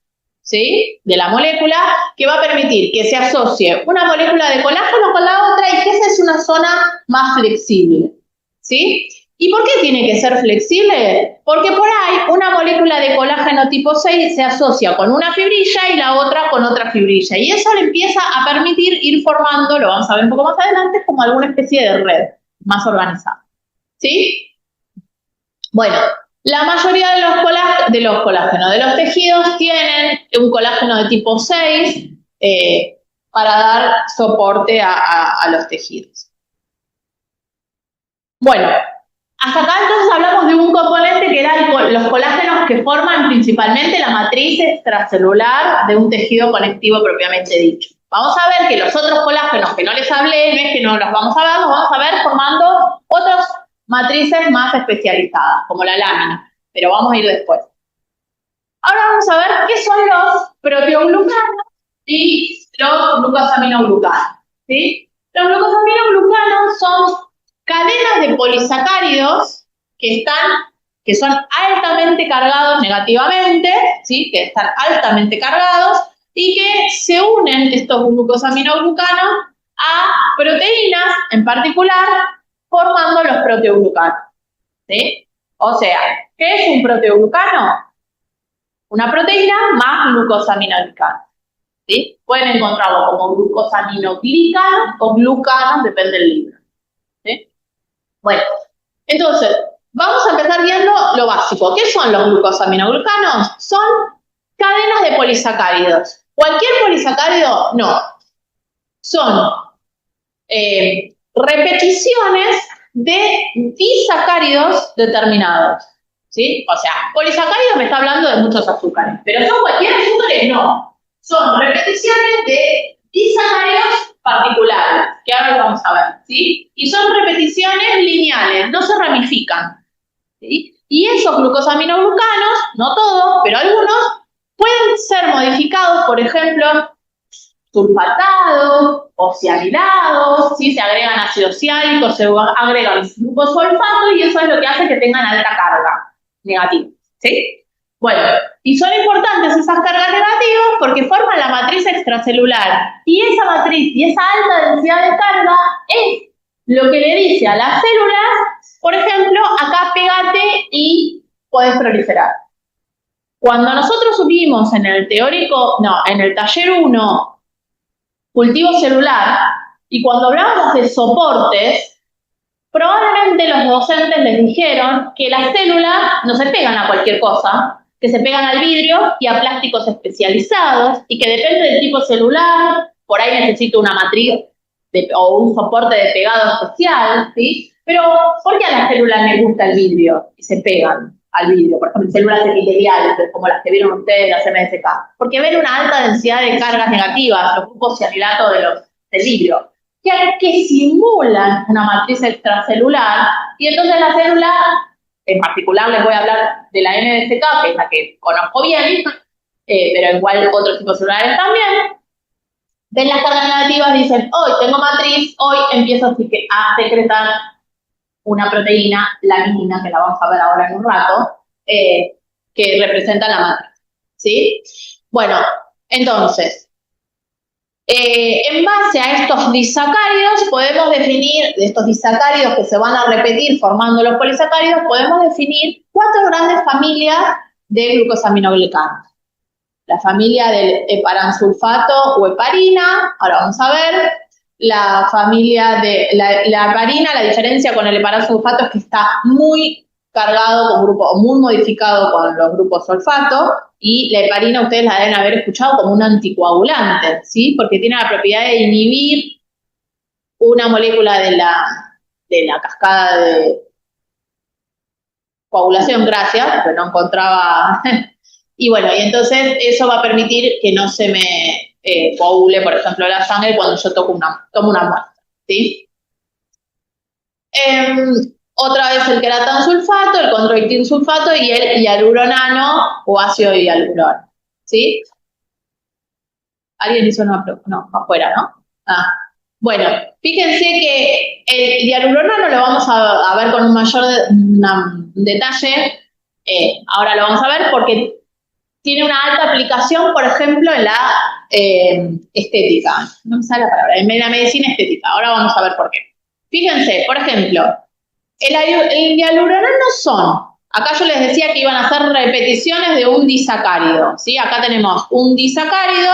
¿sí? De la molécula, que va a permitir que se asocie una molécula de colágeno con la otra y que esa es una zona más flexible, ¿sí? ¿Y por qué tiene que ser flexible? Porque por ahí una molécula de colágeno tipo 6 se asocia con una fibrilla y la otra con otra fibrilla. Y eso le empieza a permitir ir formando, lo vamos a ver un poco más adelante, como alguna especie de red más organizada, ¿sí? Bueno, la mayoría de los tejidos tienen un colágeno de tipo 6 para dar soporte a los tejidos. Bueno, hasta acá entonces hablamos de un componente que eran los colágenos que forman principalmente la matriz extracelular de un tejido conectivo propiamente dicho. Vamos a ver que los otros colágenos que no les hablé, no es que no los vamos a ver, los vamos a ver formando otras matrices más especializadas, como la lámina, pero vamos a ir después. Ahora vamos a ver qué son los proteoglucanos y los glucosaminoglucanos, ¿sí? Los glucosaminoglucanos son cadenas de polisacáridos que son altamente cargados negativamente, ¿sí? Que están altamente cargados y que se unen estos glucosaminoglucanos a proteínas en particular formando los proteoglucanos, ¿sí? O sea, ¿qué es un proteoglucano? Una proteína más glucosaminoglicano, ¿sí? Pueden encontrarlo como glucosaminoglicano o glucano, depende del libro, ¿sí? Bueno, entonces, vamos a empezar viendo lo básico. ¿Qué son los glucosaminoglucanos? Son cadenas de polisacáridos. ¿Cualquier polisacárido? No. Son repeticiones de disacáridos determinados, ¿sí? O sea, polisacáridos me está hablando de muchos azúcares, pero ¿son cualquier azúcares? No. Son repeticiones de disacáridos particulares, que ahora lo vamos a ver, ¿sí? Y son repeticiones lineales, no se ramifican, ¿sí? Y esos glucosaminoglucanos, no todos, pero algunos, pueden ser modificados, por ejemplo, sulfatados o sialilados, ¿sí? Se agregan ácidos siálicos, se agregan glucosulfato y eso es lo que hace que tengan alta carga negativa, ¿sí? Bueno, y son importantes esas cargas negativas porque forman la matriz extracelular y esa matriz y esa alta densidad de carga es lo que le dice a las células, por ejemplo, acá pégate y podés proliferar, Cuando nosotros vimos en el taller 1, cultivo celular, y cuando hablábamos de soportes, probablemente los docentes les dijeron que las células no se pegan a cualquier cosa, que se pegan al vidrio y a plásticos especializados, y que depende del tipo celular, por ahí necesito una matriz o un soporte de pegado especial, ¿sí? Pero, ¿por qué a las células les gusta el vidrio y se pegan al vidrio? Por ejemplo, células epiteliales, como las que vieron ustedes, las MSK. Porque ven una alta densidad de cargas negativas, los grupos cianilato del vidrio, que simulan una matriz extracelular, y entonces la célula, en particular les voy a hablar de la NSK, que es la que conozco bien, pero igual otros tipos celulares también, ven las cargas negativas, dicen, hoy tengo matriz, hoy empiezo a secretar una proteína, laminina, que la vamos a ver ahora en un rato, que representa la matriz, ¿sí? Bueno, entonces, en base a estos disacáridos, podemos definir, de estos disacáridos que se van a repetir formando los polisacáridos, podemos definir 4 grandes familias de glucosaminoglicanos. La familia del heparansulfato o heparina, ahora vamos a ver. La familia de la heparina, la diferencia con el heparansulfato es que está muy cargado con grupos, muy modificado con los grupos sulfato, y la heparina ustedes la deben haber escuchado como un anticoagulante, ¿sí? Porque tiene la propiedad de inhibir una molécula de la cascada de coagulación, gracias, porque no encontraba. Y bueno, y entonces eso va a permitir que no se me coagule, por ejemplo, la sangre cuando yo tomo una muestra, ¿sí? Otra vez el queratansulfato, el condroitinsulfato y el hialuronano o ácido hialurónico, ¿sí? ¿Alguien hizo una pregunta? No, afuera, ¿no? Bueno, fíjense que el hialuronano lo vamos a ver con un mayor detalle, ahora lo vamos a ver porque tiene una alta aplicación, por ejemplo, en la estética. No me sale la palabra, en la medicina estética. Ahora vamos a ver por qué. Fíjense, por ejemplo, el hialuronano acá yo les decía que iban a hacer repeticiones de un disacárido, ¿sí? Acá tenemos un disacárido,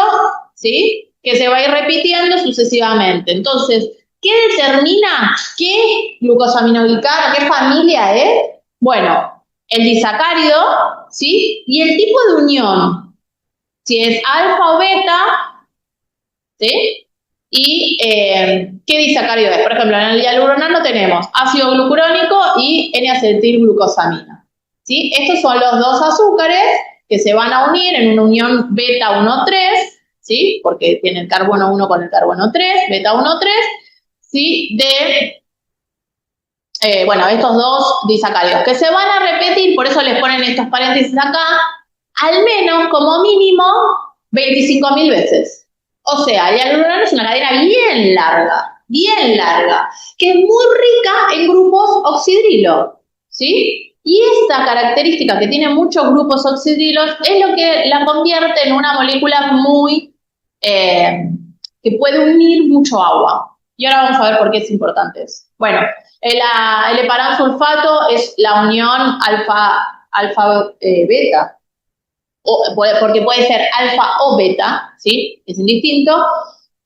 ¿sí? Que se va a ir repitiendo sucesivamente. Entonces, ¿qué determina qué glucosaminoglicano, qué familia es? Bueno, el disacárido, ¿sí? Y el tipo de unión, si es alfa o beta, ¿sí? Y ¿qué disacárido es? Por ejemplo, en el hialuronano tenemos ácido glucurónico y N-acetilglucosamina, ¿sí? Estos son los dos azúcares que se van a unir en una unión beta 1,3, ¿sí? Porque tiene el carbono 1 con el carbono 3, beta 1,3, ¿sí? Estos dos disacáridos que se van a repetir, por eso les ponen estos paréntesis acá, al menos como mínimo 25.000 veces. O sea, el hialuronano es una cadena bien larga, que es muy rica en grupos oxidrilo, ¿sí? Y esta característica que tiene muchos grupos oxidrilos es lo que la convierte en una molécula muy, que puede unir mucho agua. Y ahora vamos a ver por qué es importante eso. Bueno, el heparansulfato es la unión alfa-beta, porque puede ser alfa o beta, ¿sí? Es indistinto,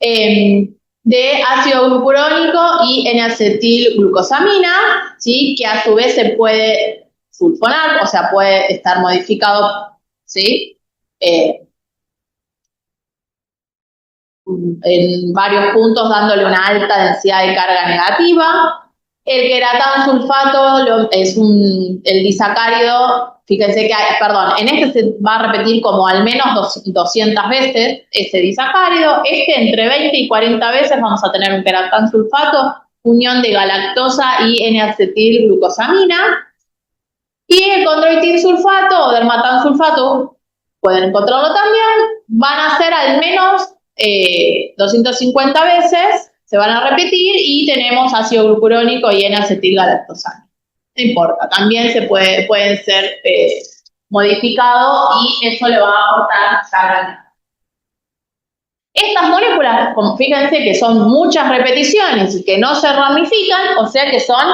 de ácido glucurónico y N-acetilglucosamina, ¿sí? Que a su vez se puede sulfonar, o sea, puede estar modificado, ¿sí? En varios puntos dándole una alta densidad de carga negativa. El queratansulfato es el disacárido, fíjense que en este se va a repetir como al menos 200 veces ese disacárido. Entre 20 y 40 veces vamos a tener un queratansulfato, unión de galactosa y N-acetilglucosamina. Y el condroitinsulfato o dermatansulfato, pueden encontrarlo también, van a ser al menos 250 veces, se van a repetir, y tenemos ácido glucurónico y N-acetilgalactosamina. No importa, también pueden ser modificados y eso le va a aportar carga. Estas moléculas, fíjense que son muchas repeticiones y que no se ramifican, o sea que son,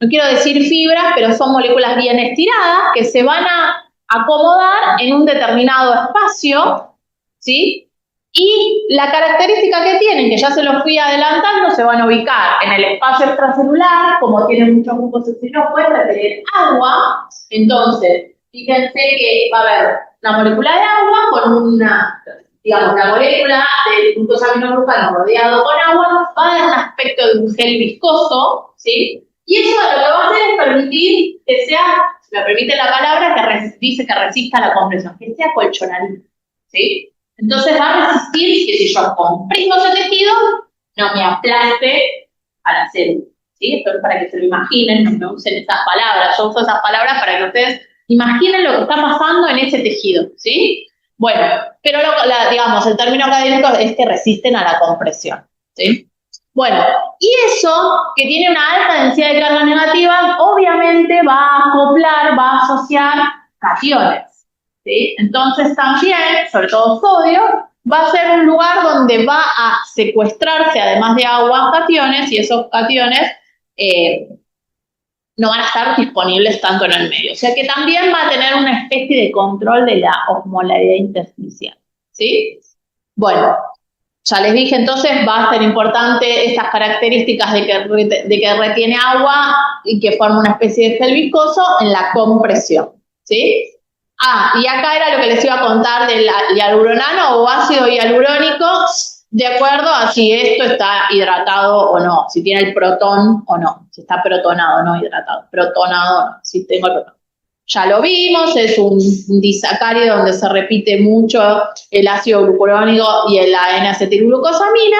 no quiero decir fibras, pero son moléculas bien estiradas que se van a acomodar en un determinado espacio, ¿sí? Y la característica que tienen, que ya se los fui adelantando, se van a ubicar en el espacio extracelular, como tienen muchos grupos encefalinos, pueden retener agua. Entonces, fíjense que va a haber una molécula de agua con una, digamos, la molécula del glucosaminoglucano rodeado con agua, va a dar un aspecto de un gel viscoso, ¿sí? Y eso lo que va a hacer es permitir que sea, si me permite la palabra, que dice que resista la compresión, que sea colchonadito, ¿sí? Entonces va a resistir que si yo comprimo ese tejido, no me aplaste a la célula, ¿sí? Esto es para que se lo imaginen, no me usen esas palabras, yo uso esas palabras para que ustedes imaginen lo que está pasando en ese tejido, ¿sí? Bueno, pero digamos, el término académico es que resisten a la compresión, ¿sí? Bueno, y eso, que tiene una alta densidad de carga negativa, obviamente va a acoplar, va a asociar cationes, ¿sí? Entonces también, sobre todo sodio, va a ser un lugar donde va a secuestrarse, además de agua, cationes, y esos cationes no van a estar disponibles tanto en el medio. O sea que también va a tener una especie de control de la osmolaridad intersticial, ¿sí? Bueno, ya les dije, entonces va a ser importante estas características de que retiene agua y que forma una especie de gel viscoso en la compresión, ¿sí? Y acá era lo que les iba a contar del hialuronano o ácido hialurónico, de acuerdo a si esto está hidratado o no, si tiene el protón o no, si está protonado, no hidratado, protonado o no, si tengo el protón. Ya lo vimos, es un disacárido donde se repite mucho el ácido glucurónico y la N-acetilglucosamina.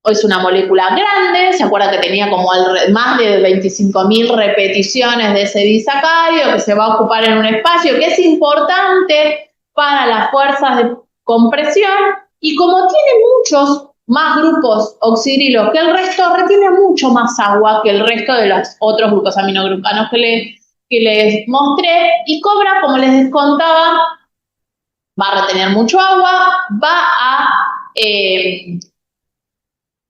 Es una molécula grande, se acuerda que tenía como más de 25.000 repeticiones de ese disacárido que se va a ocupar en un espacio que es importante para las fuerzas de compresión y como tiene muchos más grupos oxidrilos que el resto, retiene mucho más agua que el resto de los otros glucosaminoglucanos que les mostré y cobra, como les contaba, va a retener mucho agua, va a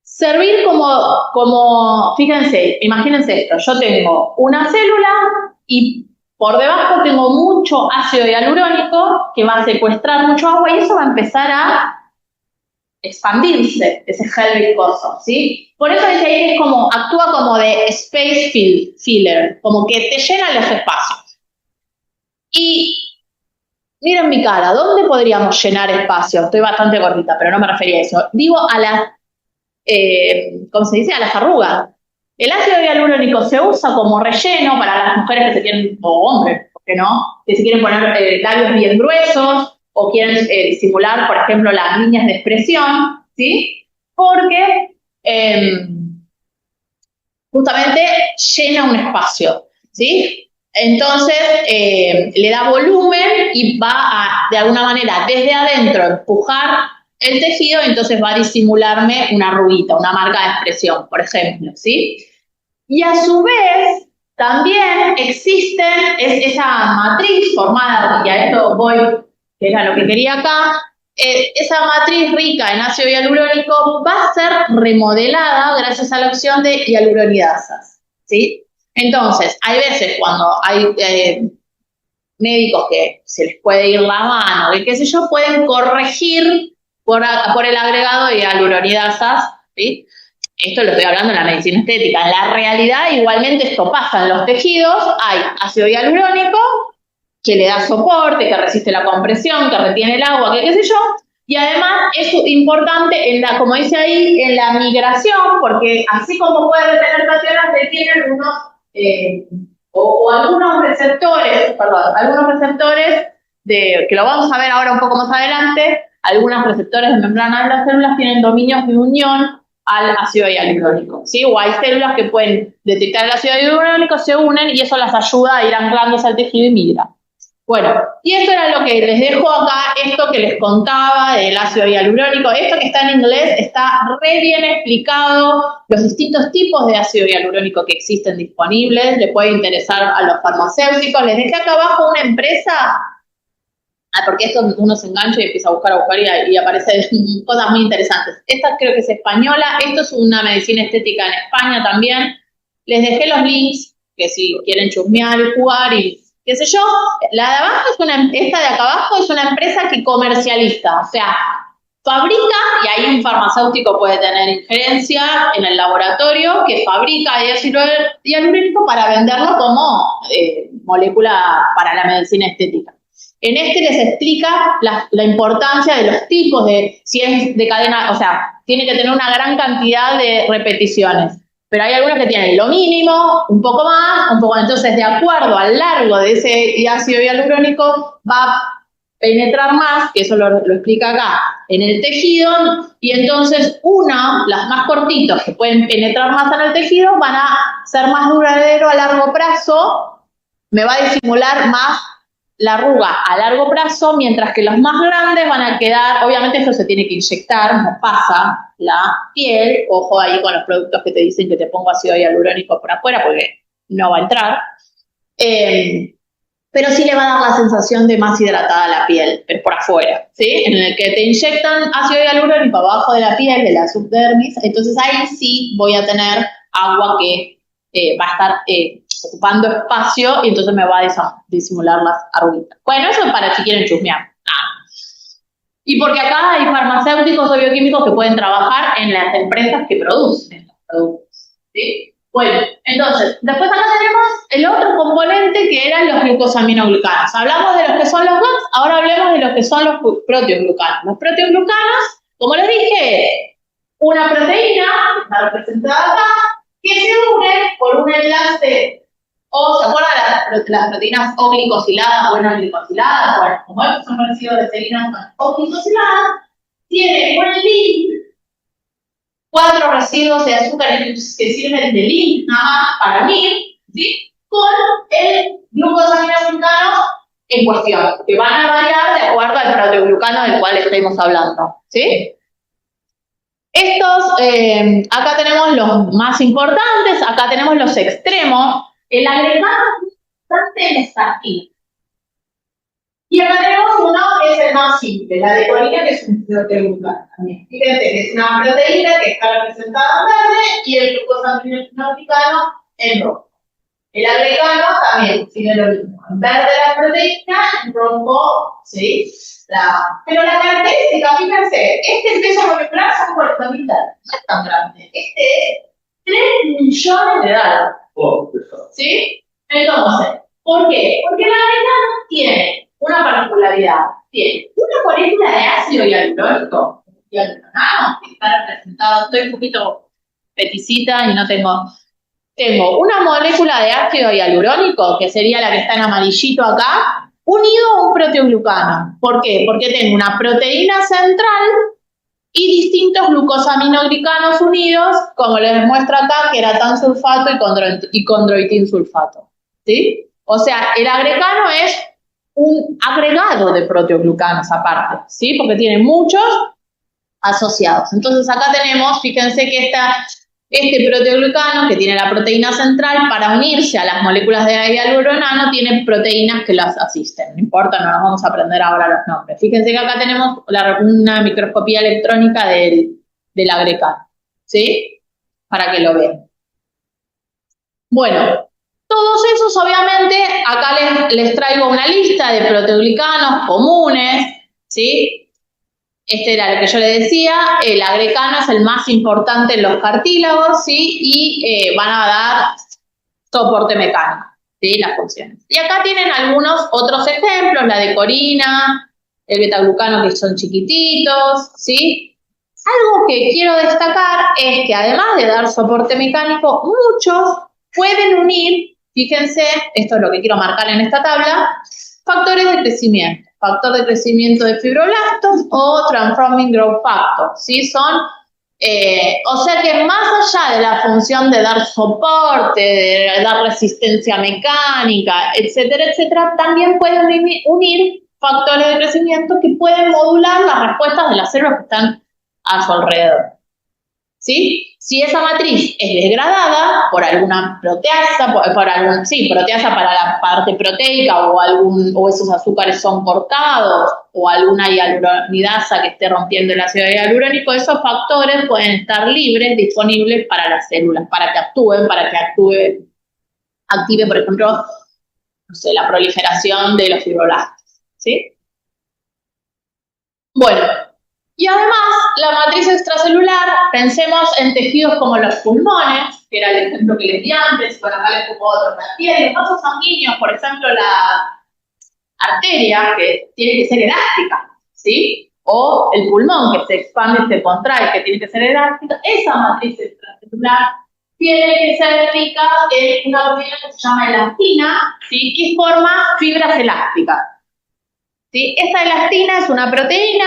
servir como, fíjense, imagínense esto, yo tengo una célula y por debajo tengo mucho ácido hialurónico que va a secuestrar mucho agua y eso va a empezar a expandirse, ese gel viscoso, ¿sí? Por eso dice ahí que es como, actúa como de space filler, como que te llena los espacios. Y miren mi cara, ¿dónde podríamos llenar espacio? Estoy bastante gordita, pero no me refería a eso. Digo a las, ¿cómo se dice? A las arrugas. El ácido hialurónico se usa como relleno para las mujeres que se quieren, o hombres, ¿por qué no? Que se quieren poner labios bien gruesos, o quieren simular, por ejemplo, las líneas de expresión, ¿sí? Porque justamente llena un espacio, ¿sí? Entonces, le da volumen y va a, de alguna manera, desde adentro empujar el tejido, entonces va a disimularme una arruguita, una marca de expresión, por ejemplo, ¿sí? Y a su vez, también existe esa matriz formada, y a esto voy, que era lo que quería acá, esa matriz rica en ácido hialurónico va a ser remodelada gracias a la acción de hialuronidasas, ¿sí? Entonces, hay veces cuando hay médicos que se les puede ir la mano, y qué sé yo, pueden corregir por el agregado de hialuronidasas, ¿sí? Esto lo estoy hablando en la medicina estética. En la realidad, igualmente, esto pasa en los tejidos. Hay ácido hialurónico, que le da soporte, que resiste la compresión, que retiene el agua, que qué sé yo. Y además es importante, como dice ahí, en la migración, porque así como puede retener cationes, retienen unos, algunos receptores, que lo vamos a ver ahora un poco más adelante, algunos receptores de membrana de las células tienen dominios de unión al ácido hialurónico, ¿sí? O hay células que pueden detectar el ácido hialurónico, se unen y eso las ayuda a ir anclándose al tejido y migra. Bueno, y esto era lo que les dejo acá, esto que les contaba del ácido hialurónico. Esto que está en inglés está re bien explicado, los distintos tipos de ácido hialurónico que existen disponibles, le puede interesar a los farmacéuticos. Les dejé acá abajo una empresa, porque esto uno se engancha y empieza a buscar y aparecen cosas muy interesantes. Esta creo que es española, esto es una medicina estética en España también. Les dejé los links, que si quieren chusmear y jugar y qué sé yo. La de abajo esta de acá abajo es una empresa que comercializa, o sea, fabrica, y ahí un farmacéutico puede tener injerencia en el laboratorio, que fabrica ácido hialurónico para venderlo como molécula para la medicina estética. En este les explica la importancia de los tipos de, si es de cadena, o sea, tiene que tener una gran cantidad de repeticiones. Pero hay algunos que tienen lo mínimo, un poco más, un poco más. Entonces, de acuerdo al largo de ese ácido hialurónico, va a penetrar más, que eso lo explica acá, en el tejido, y entonces las más cortitos que pueden penetrar más en el tejido, van a ser más duradero a largo plazo, me va a disimular más la arruga a largo plazo, mientras que los más grandes van a quedar, obviamente esto se tiene que inyectar, no pasa la piel, ojo ahí con los productos que te dicen que te pongo ácido hialurónico por afuera, porque no va a entrar, pero sí le va a dar la sensación de más hidratada la piel, pero por afuera, ¿sí? En el que te inyectan ácido hialurónico abajo de la piel, de la subdermis, entonces ahí sí voy a tener agua que va a estar ocupando espacio y entonces me va a disimular las arruguitas. Bueno, eso es para si quieren chusmear. Y porque acá hay farmacéuticos o bioquímicos que pueden trabajar en las empresas que producen estos productos, ¿sí? Bueno, entonces, después acá tenemos el otro componente que eran los glucosaminoglucanos. Hablamos de los que son los GAGs, ahora hablemos de los que son los proteoglucanos. Los proteoglucanos, como les dije, una proteína, que está representada acá, que se une por un enlace, ¿se acuerdan las proteínas O glicosiladas o no glicosiladas? Bueno, como estos son residuos de serinas O glicosiladas, tiene un link, 4 residuos de azúcar que sirven de link nada más para mí, ¿sí? Con el glucosaminoglucano en cuestión, que van a variar de acuerdo al proteoglucano del cual estemos hablando, ¿sí? Estos, acá tenemos los más importantes, acá tenemos los extremos. El agregado más importante está aquí. Y acá tenemos uno que es el más simple, la decorina, que es un proteoglucano también. Fíjense que es una proteína que está representada en verde y el glucosaminoglucano en rojo. El agregado también sigue lo mismo. En verde la proteína, en rojo, ¿sí? Pero la característica, fíjense, este peso molecular son 40.000 datos, no es tan grande. Este es 3 millones de datos. ¿Sí? Entonces, ¿por qué? Porque el agregado tiene una particularidad. Tiene una molécula de ácido hialurónico, que está representado, estoy un poquito peticita y no tengo una molécula de ácido hialurónico, que sería la que está en amarillito acá, unido a un proteoglucano. ¿Por qué? Porque tengo una proteína central y distintos glucosaminoglicanos unidos, como les muestro acá, que era tansulfato y condroitin sulfato. ¿Sí? O sea, el agregano es un agregado de proteoglucanos aparte, ¿sí? Porque tiene muchos asociados. Entonces acá tenemos, fíjense que este proteoglucano, que tiene la proteína central, para unirse a las moléculas de hialuronano, tiene proteínas que las asisten. No importa, no nos vamos a aprender ahora los nombres. Fíjense que acá tenemos una microscopía electrónica del agregano, ¿sí? Para que lo vean. Bueno, todos esos, obviamente, acá les traigo una lista de proteoglicanos comunes, ¿sí? Este era lo que yo le decía, el agrecano es el más importante en los cartílagos, ¿sí? Y van a dar soporte mecánico, ¿sí? Las funciones. Y acá tienen algunos otros ejemplos, la decorina, el betaglucano, que son chiquititos, ¿sí? Algo que quiero destacar es que además de dar soporte mecánico, muchos pueden unir, fíjense, esto es lo que quiero marcar en esta tabla, factores de crecimiento. Factor de crecimiento de fibroblastos o transforming growth factor, ¿sí? Son, o sea que más allá de la función de dar soporte, de dar resistencia mecánica, etcétera, etcétera, también pueden unir factores de crecimiento que pueden modular las respuestas de las células que están a su alrededor, ¿sí? Si esa matriz es degradada por alguna proteasa, proteasa para la parte proteica o esos azúcares son cortados o alguna hialuronidasa que esté rompiendo el ácido hialurónico, esos factores pueden estar libres, disponibles para las células, para que active, por ejemplo, no sé, la proliferación de los fibroblastos, ¿sí? Bueno, y además, la matriz extracelular, pensemos en tejidos como los pulmones, que era el ejemplo que les di antes, bueno, acá les pongo otro, la piel, los vasos sanguíneos, por ejemplo, la arteria, que tiene que ser elástica, ¿sí? O el pulmón, que se expande y se contrae, que tiene que ser elástica, esa matriz extracelular tiene que ser rica en una proteína que se llama elastina, ¿sí? Que forma fibras elásticas, ¿sí? Esta elastina es una proteína,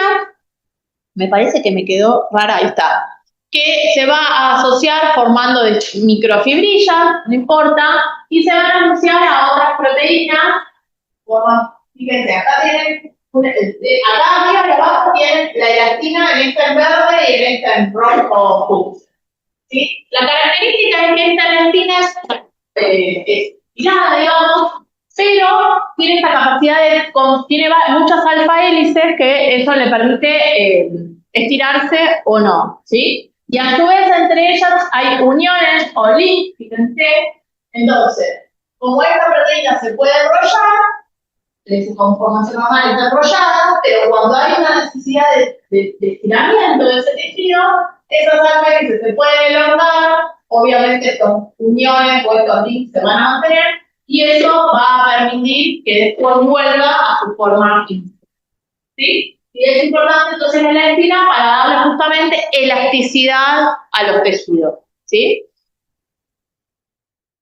me parece que me quedó rara, ahí está, que se va a asociar formando microfibrillas, no importa, y se van a asociar a otras proteínas. Fíjense, acá tienen, acá arriba y abajo tienen la elastina en esta en verde y en esta en rojo. ¿Sí? La característica es que esta elastina es tirada, digamos, pero tiene esta capacidad tiene muchas alfa hélices que eso le permite estirarse o no, ¿sí? Y a su vez entre ellas hay uniones o links, fíjense. Entonces, como esta proteína se puede enrollar, su conformación normal está enrollada, pero cuando hay una necesidad de estiramiento de ese tejido, esas alfa hélices se pueden elongar, obviamente estas uniones o estos links se van a mantener, y eso va a permitir que después vuelva a su forma inicial, ¿sí? Y es importante entonces la elastina para darle justamente elasticidad a los tejidos, ¿sí?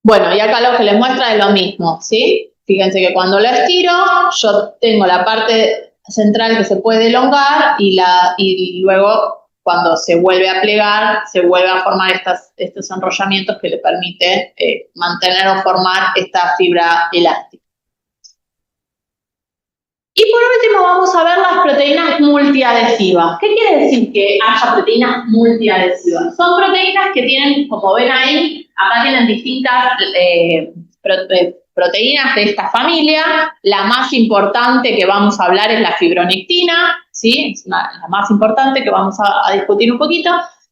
Bueno, y acá lo que les muestra es lo mismo, ¿sí? Fíjense que cuando lo estiro, yo tengo la parte central que se puede elongar y luego cuando se vuelve a plegar, se vuelve a formar estos enrollamientos que le permiten mantener o formar esta fibra elástica. Y por último vamos a ver las proteínas multiadhesivas. ¿Qué quiere decir que haya proteínas multiadhesivas? Son proteínas que tienen, como ven ahí, acá tienen distintas proteínas de esta familia. La más importante que vamos a hablar es la fibronectina, ¿sí? Es la más importante que vamos a discutir un poquito.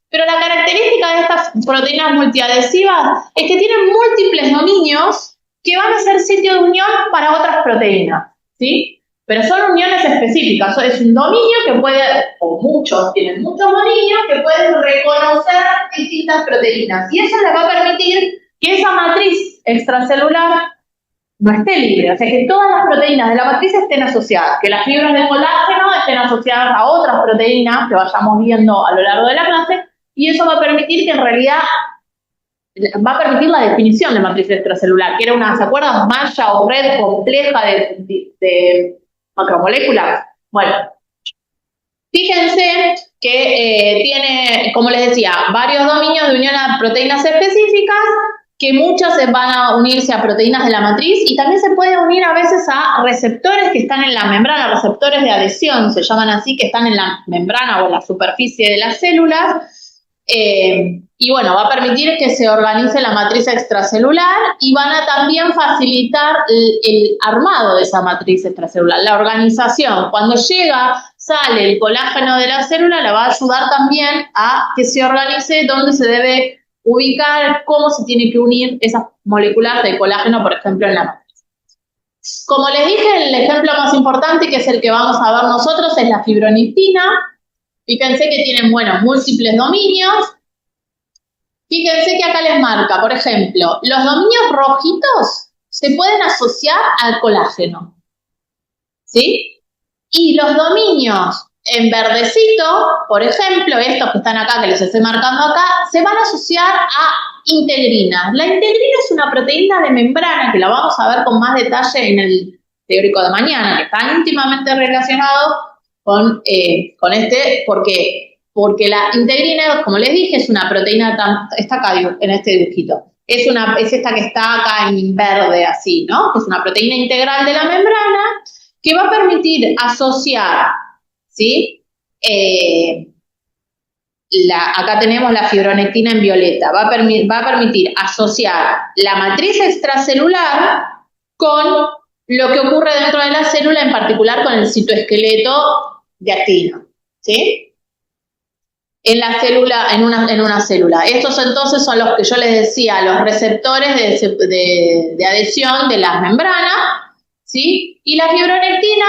Pero la característica de estas proteínas multiadhesivas es que tienen múltiples dominios que van a ser sitio de unión para otras proteínas, ¿sí? Pero son uniones específicas, es un dominio que puede, o muchos, tienen muchos dominios que pueden reconocer distintas proteínas. Y eso le va a permitir que esa matriz extracelular no esté libre, o sea, que todas las proteínas de la matriz estén asociadas, que las fibras de colágeno estén asociadas a otras proteínas que vayamos viendo a lo largo de la clase, y eso va a permitir que en realidad va a permitir la definición de matriz extracelular, que era una, ¿se acuerdan? Malla o red compleja de macromoléculas. Bueno, fíjense que tiene, como les decía, varios dominios de unión a proteínas específicas, que muchas van a unirse a proteínas de la matriz y también se pueden unir a veces a receptores que están en la membrana, receptores de adhesión, se llaman así, que están en la membrana o en la superficie de las células. Y bueno, va a permitir que se organice la matriz extracelular y van a también facilitar el armado de esa matriz extracelular, la organización. Cuando sale el colágeno de la célula, la va a ayudar también a que se organice dónde se debe ubicar, cómo se tiene que unir esas moléculas de colágeno, por ejemplo, en la matriz. Como les dije, el ejemplo más importante, que es el que vamos a ver nosotros, es la fibronectina. Fíjense que tienen, bueno, múltiples dominios. Fíjense que acá les marca, por ejemplo, los dominios rojitos se pueden asociar al colágeno, ¿sí? Y los dominios en verdecito, por ejemplo, estos que están acá, que les estoy marcando acá, se van a asociar a integrinas. La integrina es una proteína de membrana, que la vamos a ver con más detalle en el teórico de mañana, que está íntimamente relacionado con este, porque la integrina, como les dije, es una proteína, está acá en este dibujito, es esta que está acá en verde así, ¿no? Es una proteína integral de la membrana que va a permitir asociar, ¿sí? Acá tenemos la fibronectina en violeta, va a permitir asociar la matriz extracelular con lo que ocurre dentro de la célula, en particular con el citoesqueleto de actina, ¿sí? en la célula, en una célula. Estos entonces son los que yo les decía, los receptores de adhesión de las membranas, ¿sí? Y la fibronectina,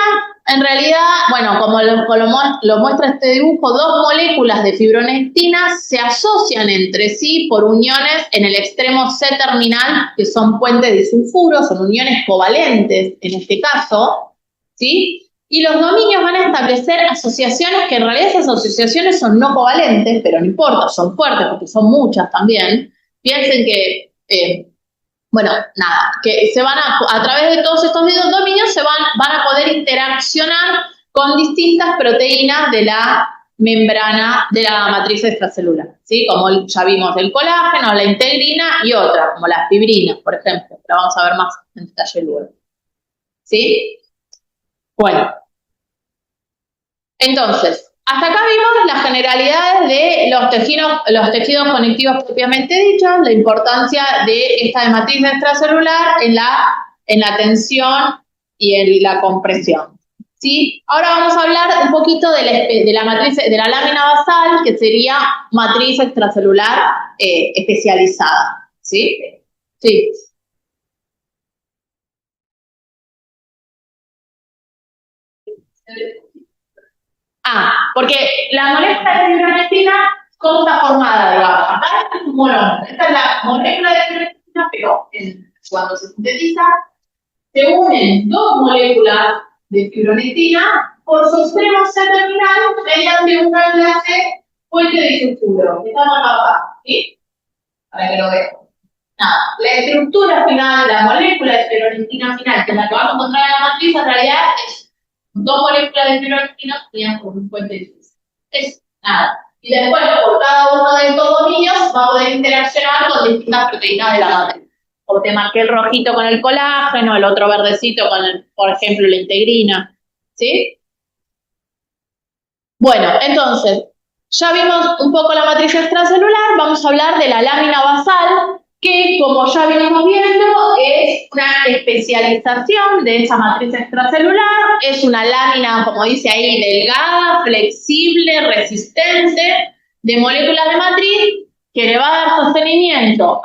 en realidad, bueno, como lo muestra este dibujo, dos moléculas de fibronectina se asocian entre sí por uniones en el extremo C-terminal, que son puentes disulfuro, son uniones covalentes en este caso, ¿sí? Y los dominios van a establecer asociaciones que en realidad esas asociaciones son no covalentes, pero no importa, son fuertes porque son muchas también. Piensen que, bueno, nada, que se van a través de todos estos dominios se van a poder interaccionar con distintas proteínas de la membrana de la matriz extracelular, ¿sí? Como ya vimos el colágeno, la integrina y otras, como las fibrinas, por ejemplo. Pero vamos a ver más en detalle luego, ¿sí? Bueno, entonces, hasta acá vimos las generalidades de los tejidos conectivos propiamente dichos, la importancia de esta matriz extracelular en la tensión y en la compresión, ¿sí? Ahora vamos a hablar un poquito de la matriz, de la lámina basal, que sería matriz extracelular especializada, ¿sí? Sí. Porque la molécula de fibronectina, ¿cómo está formada? Digamos? Acá es un monómero. Esta es la molécula de fibronectina, pero cuando se sintetiza, se unen dos moléculas de fibronectina por su extremo C-terminal mediante un enlace puente disulfuro. Estamos acá, ¿sí? Para que lo vean. Nada, la estructura final, la molécula de fibronectina final, que es la que vamos a encontrar en la matriz, en realidad es dos moléculas de fibronectina unidas por un puente disulfuro. Es nada. Y después, por cada uno de estos dominios, va a poder interaccionar con distintas proteínas de la matriz. O te marqué el rojito con el colágeno, el otro verdecito con, por ejemplo, la integrina. ¿Sí? Bueno, entonces, ya vimos un poco la matriz extracelular, vamos a hablar de la lámina basal, que como ya venimos viendo, es una especialización de esa matriz extracelular, es una lámina, como dice ahí, delgada, flexible, resistente, de moléculas de matriz, que le va a dar sostenimiento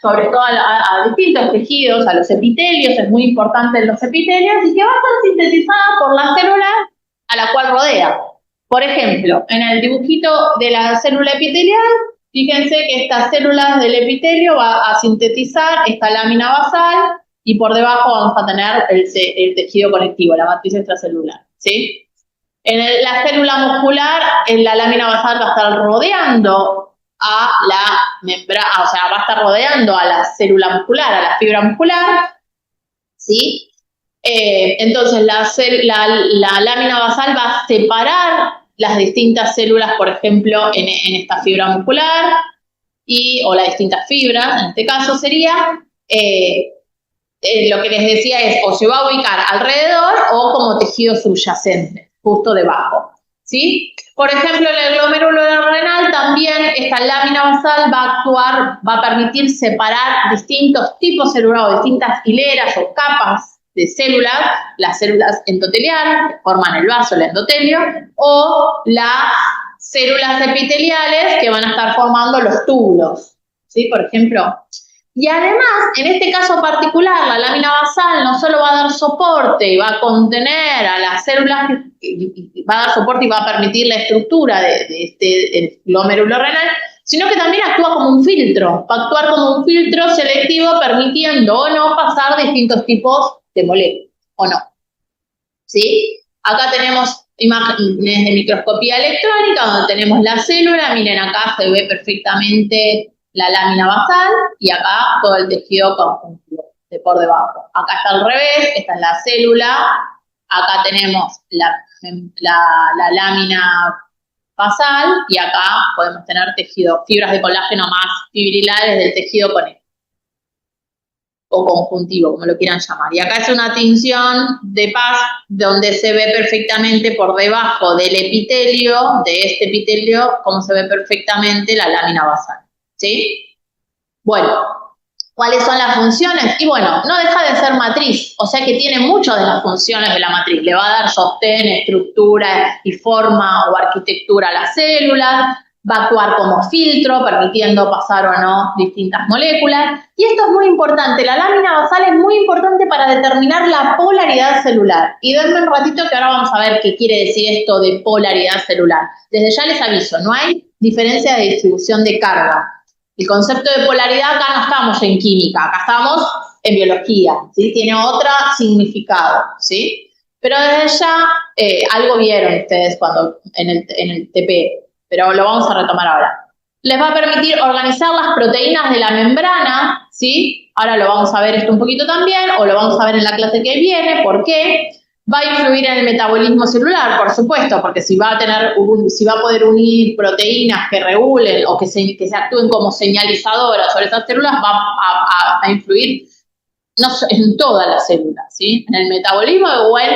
sobre todo a distintos tejidos, a los epitelios, es muy importante en los epitelios, y que va a ser sintetizada por la célula a la cual rodea. Por ejemplo, en el dibujito de la célula epitelial, fíjense que estas células del epitelio va a sintetizar esta lámina basal y por debajo vamos a tener el tejido conectivo, la matriz extracelular, ¿sí? En la célula muscular, en la lámina basal va a estar rodeando a la membrana, o sea, va a estar rodeando a la célula muscular, a la fibra muscular, ¿sí? Entonces, la lámina basal va a separar las distintas células, por ejemplo, en esta fibra muscular, o las distintas fibras, en este caso sería, lo que les decía es, o se va a ubicar alrededor o como tejido subyacente, justo debajo, ¿sí? Por ejemplo, en el glomérulo renal también esta lámina basal va a permitir separar distintos tipos celulares, o distintas hileras o capas de células, las células endoteliales, que forman el vaso, el endotelio, o las células epiteliales que van a estar formando los túbulos, ¿sí? Por ejemplo. Y además, en este caso particular, la lámina basal no solo va a dar soporte y va a contener a las células, va a dar soporte y va a permitir la estructura del glomérulo renal, sino que también actúa como un filtro, va a actuar como un filtro selectivo permitiendo o no pasar distintos tipos de moléculas, o no, ¿sí? Acá tenemos imágenes de microscopía electrónica donde tenemos la célula, miren acá se ve perfectamente la lámina basal y acá todo el tejido conjuntivo de por debajo. Acá está al revés, esta es la célula, acá tenemos la lámina basal y acá podemos tener fibras de colágeno más fibrilares del tejido conectivo o conjuntivo, como lo quieran llamar. Y acá es una tinción de Paz donde se ve perfectamente por debajo del epitelio, de este epitelio, cómo se ve perfectamente la lámina basal, ¿sí? Bueno, ¿cuáles son las funciones? Y bueno, no deja de ser matriz, o sea que tiene muchas de las funciones de la matriz. Le va a dar sostén, estructura y forma o arquitectura a las células, va a actuar como filtro, permitiendo pasar o no distintas moléculas. Y esto es muy importante, la lámina basal es muy importante para determinar la polaridad celular. Y denme un ratito que ahora vamos a ver qué quiere decir esto de polaridad celular. Desde ya les aviso, no hay diferencia de distribución de carga. El concepto de polaridad acá no estamos en química, acá estamos en biología, ¿sí? Tiene otro significado, ¿sí? Pero desde ya algo vieron ustedes cuando en el TP, pero lo vamos a retomar ahora. Les va a permitir organizar las proteínas de la membrana, ¿sí? Ahora lo vamos a ver esto un poquito también, o lo vamos a ver en la clase que viene. ¿Por qué? Va a influir en el metabolismo celular, por supuesto, porque si va a poder unir proteínas que regulen o que se actúen como señalizadoras sobre esas células, va a influir en todas las células, ¿sí? En el metabolismo o en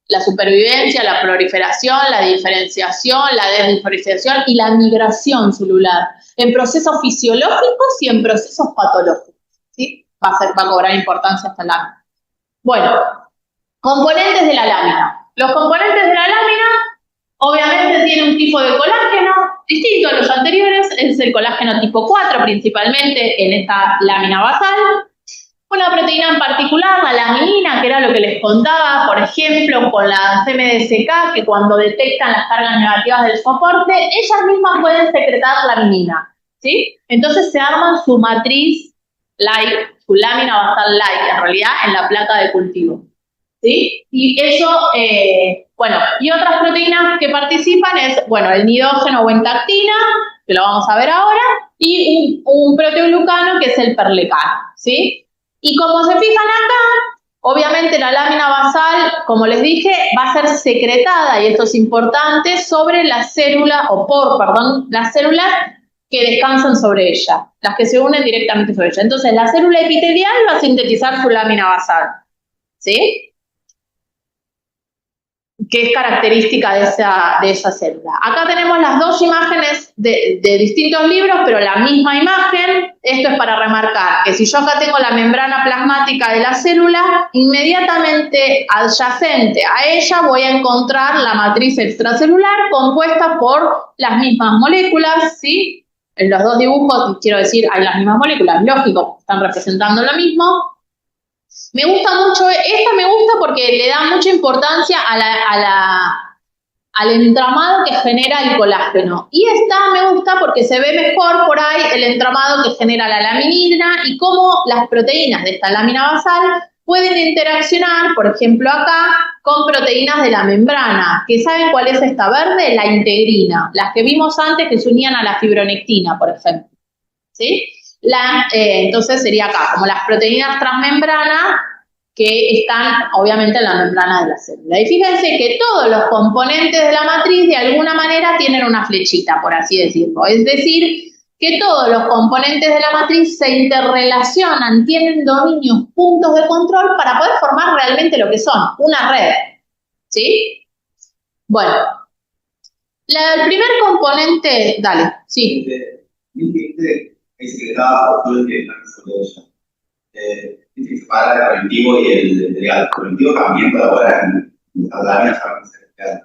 la supervivencia, la proliferación, la diferenciación, la desdiferenciación y la migración celular, en procesos fisiológicos y en procesos patológicos, ¿sí? Va a cobrar importancia esta lámina. Bueno, componentes de la lámina. Los componentes de la lámina obviamente tienen un tipo de colágeno distinto a los anteriores, es el colágeno tipo 4 principalmente en esta lámina basal. Una proteína en particular, la laminina, que era lo que les contaba, por ejemplo, con las MDSK, que cuando detectan las cargas negativas del soporte, ellas mismas pueden secretar laminina, ¿sí? Entonces se arman su matriz light, su lámina basal light, en realidad, en la placa de cultivo, ¿sí? Y eso, y otras proteínas que participan es, el nidógeno o entactina, que lo vamos a ver ahora, y un proteoglucano, que es el perlecano, ¿sí? Y como se fijan acá, obviamente la lámina basal, como les dije, va a ser secretada, y esto es importante, sobre las células, las células que descansan sobre ella, las que se unen directamente sobre ella. Entonces, la célula epitelial va a sintetizar su lámina basal, ¿sí? Que es característica de esa célula. Acá tenemos las dos imágenes de distintos libros, pero la misma imagen. Esto es para remarcar que si yo acá tengo la membrana plasmática de la célula, inmediatamente adyacente a ella voy a encontrar la matriz extracelular compuesta por las mismas moléculas, ¿sí? En los dos dibujos, quiero decir, hay las mismas moléculas, lógico, están representando lo mismo. Me gusta mucho, esta me gusta porque le da mucha importancia al entramado que genera el colágeno. Y esta me gusta porque se ve mejor por ahí el entramado que genera la laminina y cómo las proteínas de esta lámina basal pueden interaccionar, por ejemplo acá, con proteínas de la membrana. ¿Que saben cuál es esta verde? La integrina. Las que vimos antes que se unían a la fibronectina, por ejemplo. ¿Sí? Entonces sería acá, como las proteínas transmembranas que están obviamente en la membrana de la célula. Y fíjense que todos los componentes de la matriz de alguna manera tienen una flechita, por así decirlo. Es decir, que todos los componentes de la matriz se interrelacionan, tienen dominios, puntos de control para poder formar realmente lo que son, una red. ¿Sí? Bueno, el primer componente, dale, sí. Es que estaba por todo el que están sobre ella. Se separa el colectivo y el legal. El colectivo también colabora en las láminas farmacéuticas.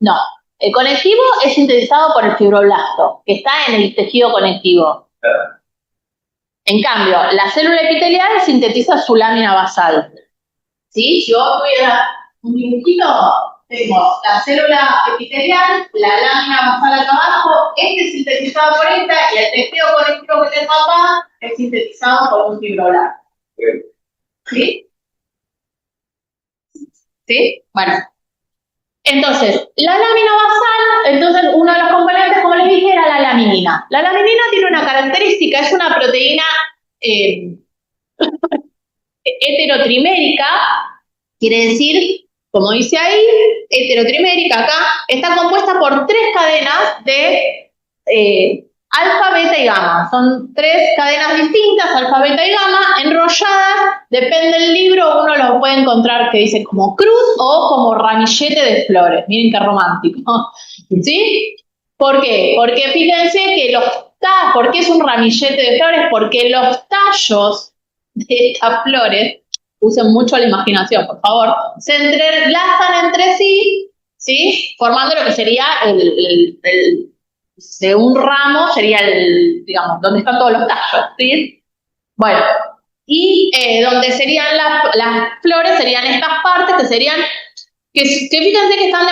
No, el conectivo es sintetizado por el fibroblasto, que está en el tejido conectivo. Claro. En cambio, la célula epitelial sintetiza su lámina basal. ¿Sí? Si vos tuvieras un dibujito, tengo la célula epitelial, la lámina basal acá abajo, es sintetizado por esta, y el tejido conectivo que tengo acá es sintetizado por un fibroblasto. ¿Sí? ¿Sí? Bueno. Entonces, la lámina basal, uno de los componentes, como les dije, era la laminina. La laminina tiene una característica, es una proteína heterotrimérica, quiere decir, como dice ahí, heterotrimérica acá, está compuesta por 3 cadenas de alfa, beta y gamma. Son 3 cadenas distintas, alfa, beta y gamma, enrolladas. Depende del libro, uno lo puede encontrar que dice como cruz o como ramillete de flores. Miren qué romántico. ¿Sí? ¿Por qué? Porque fíjense que ¿por qué es un ramillete de flores? Porque los tallos de estas flores, usen mucho la imaginación, por favor, se entrelazan entre sí, ¿sí? Formando lo que sería de un ramo sería digamos, donde están todos los tallos, ¿sí? Bueno, y donde serían las flores serían estas partes que serían, que fíjense que están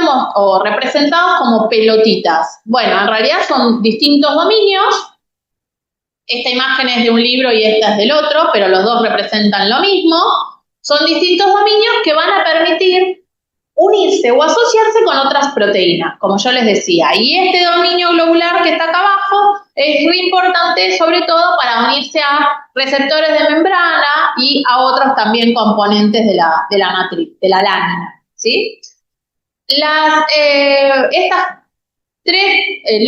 representados como pelotitas. Bueno, en realidad son distintos dominios. Esta imagen es de un libro y esta es del otro, pero los dos representan lo mismo. Son distintos dominios que van a permitir unirse o asociarse con otras proteínas, como yo les decía. Y este dominio globular que está acá abajo es muy importante, sobre todo para unirse a receptores de membrana y a otros también componentes de la matriz, de la lámina, ¿sí? Estas tres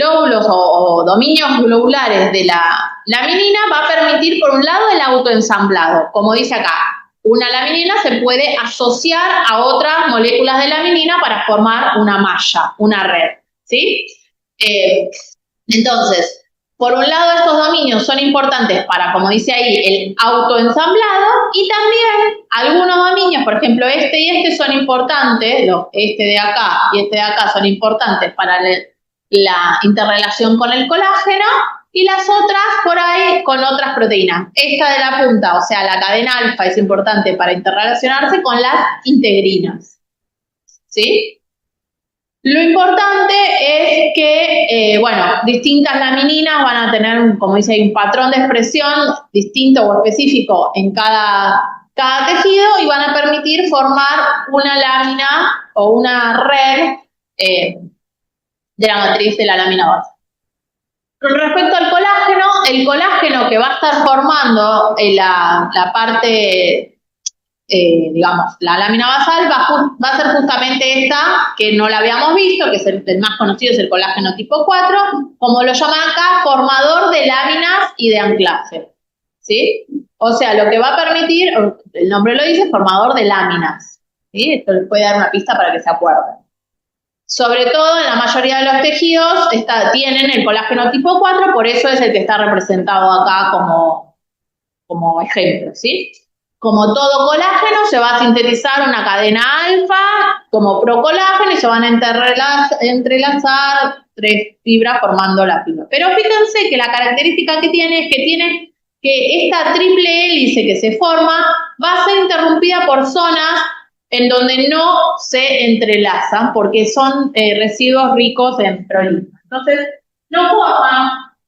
lóbulos o dominios globulares de la laminina va a permitir, por un lado, el autoensamblado, como dice acá. Una laminina se puede asociar a otras moléculas de laminina para formar una malla, una red, ¿sí? Entonces, por un lado, estos dominios son importantes para, como dice ahí, el autoensamblado, y también algunos dominios, por ejemplo, este y este son importantes, este de acá y este de acá son importantes para la interrelación con el colágeno, y las otras por ahí con otras proteínas. Esta de la punta, o sea, la cadena alfa, es importante para interrelacionarse con las integrinas, ¿sí? Lo importante es que, bueno, distintas lamininas van a tener, como dice, un patrón de expresión distinto o específico en cada tejido, y van a permitir formar una lámina o una red de la matriz de la lámina base. Con respecto al colágeno, el colágeno que va a estar formando la parte, digamos, la lámina basal va a ser justamente esta, que no la habíamos visto, que es el más conocido, es el colágeno tipo 4, como lo llaman acá, formador de láminas y de anclaje, ¿sí? O sea, lo que va a permitir, el nombre lo dice, formador de láminas, ¿sí? Esto les puede dar una pista para que se acuerden. Sobre todo en la mayoría de los tejidos tienen el colágeno tipo 4, por eso es el que está representado acá como ejemplo, ¿sí? Como todo colágeno, se va a sintetizar una cadena alfa como procolágeno y se van a entrelazar tres fibras formando la fibra. Pero fíjense que la característica que tiene es que esta triple hélice que se forma va a ser interrumpida por zonas en donde no se entrelazan, porque son residuos ricos en prolina. Entonces,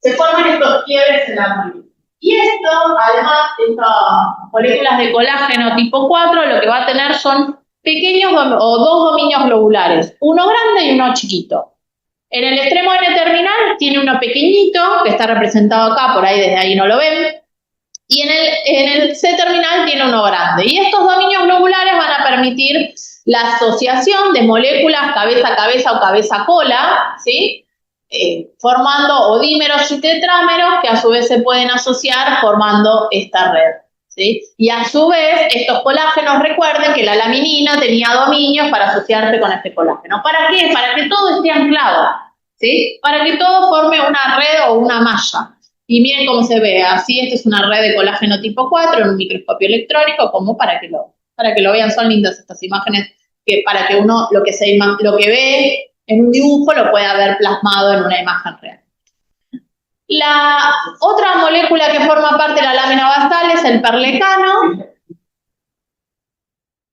se forman estos quiebres en la molécula. Y esto, además, estas moléculas de colágeno tipo 4, lo que va a tener son pequeños o dos dominios globulares, uno grande y uno chiquito. En el extremo N-terminal tiene uno pequeñito, que está representado acá, por ahí desde ahí no lo ven, y en el C-terminal tiene uno grande. Y estos dominios globulares van a permitir la asociación de moléculas cabeza a cabeza o cabeza a cola, ¿sí? Formando o dímeros y tetrámeros que a su vez se pueden asociar formando esta red, ¿sí? Y a su vez, estos colágenos, recuerden que la laminina tenía dominios para asociarse con este colágeno. ¿Para qué? Para que todo esté anclado, ¿sí? Para que todo forme una red o una malla. Y miren cómo se ve, así esta es una red de colágeno tipo 4 en un microscopio electrónico, como para que lo vean. Son lindas estas imágenes, que para que uno lo que ve en un dibujo lo pueda ver plasmado en una imagen real. La otra molécula que forma parte de la lámina basal es el perlecano,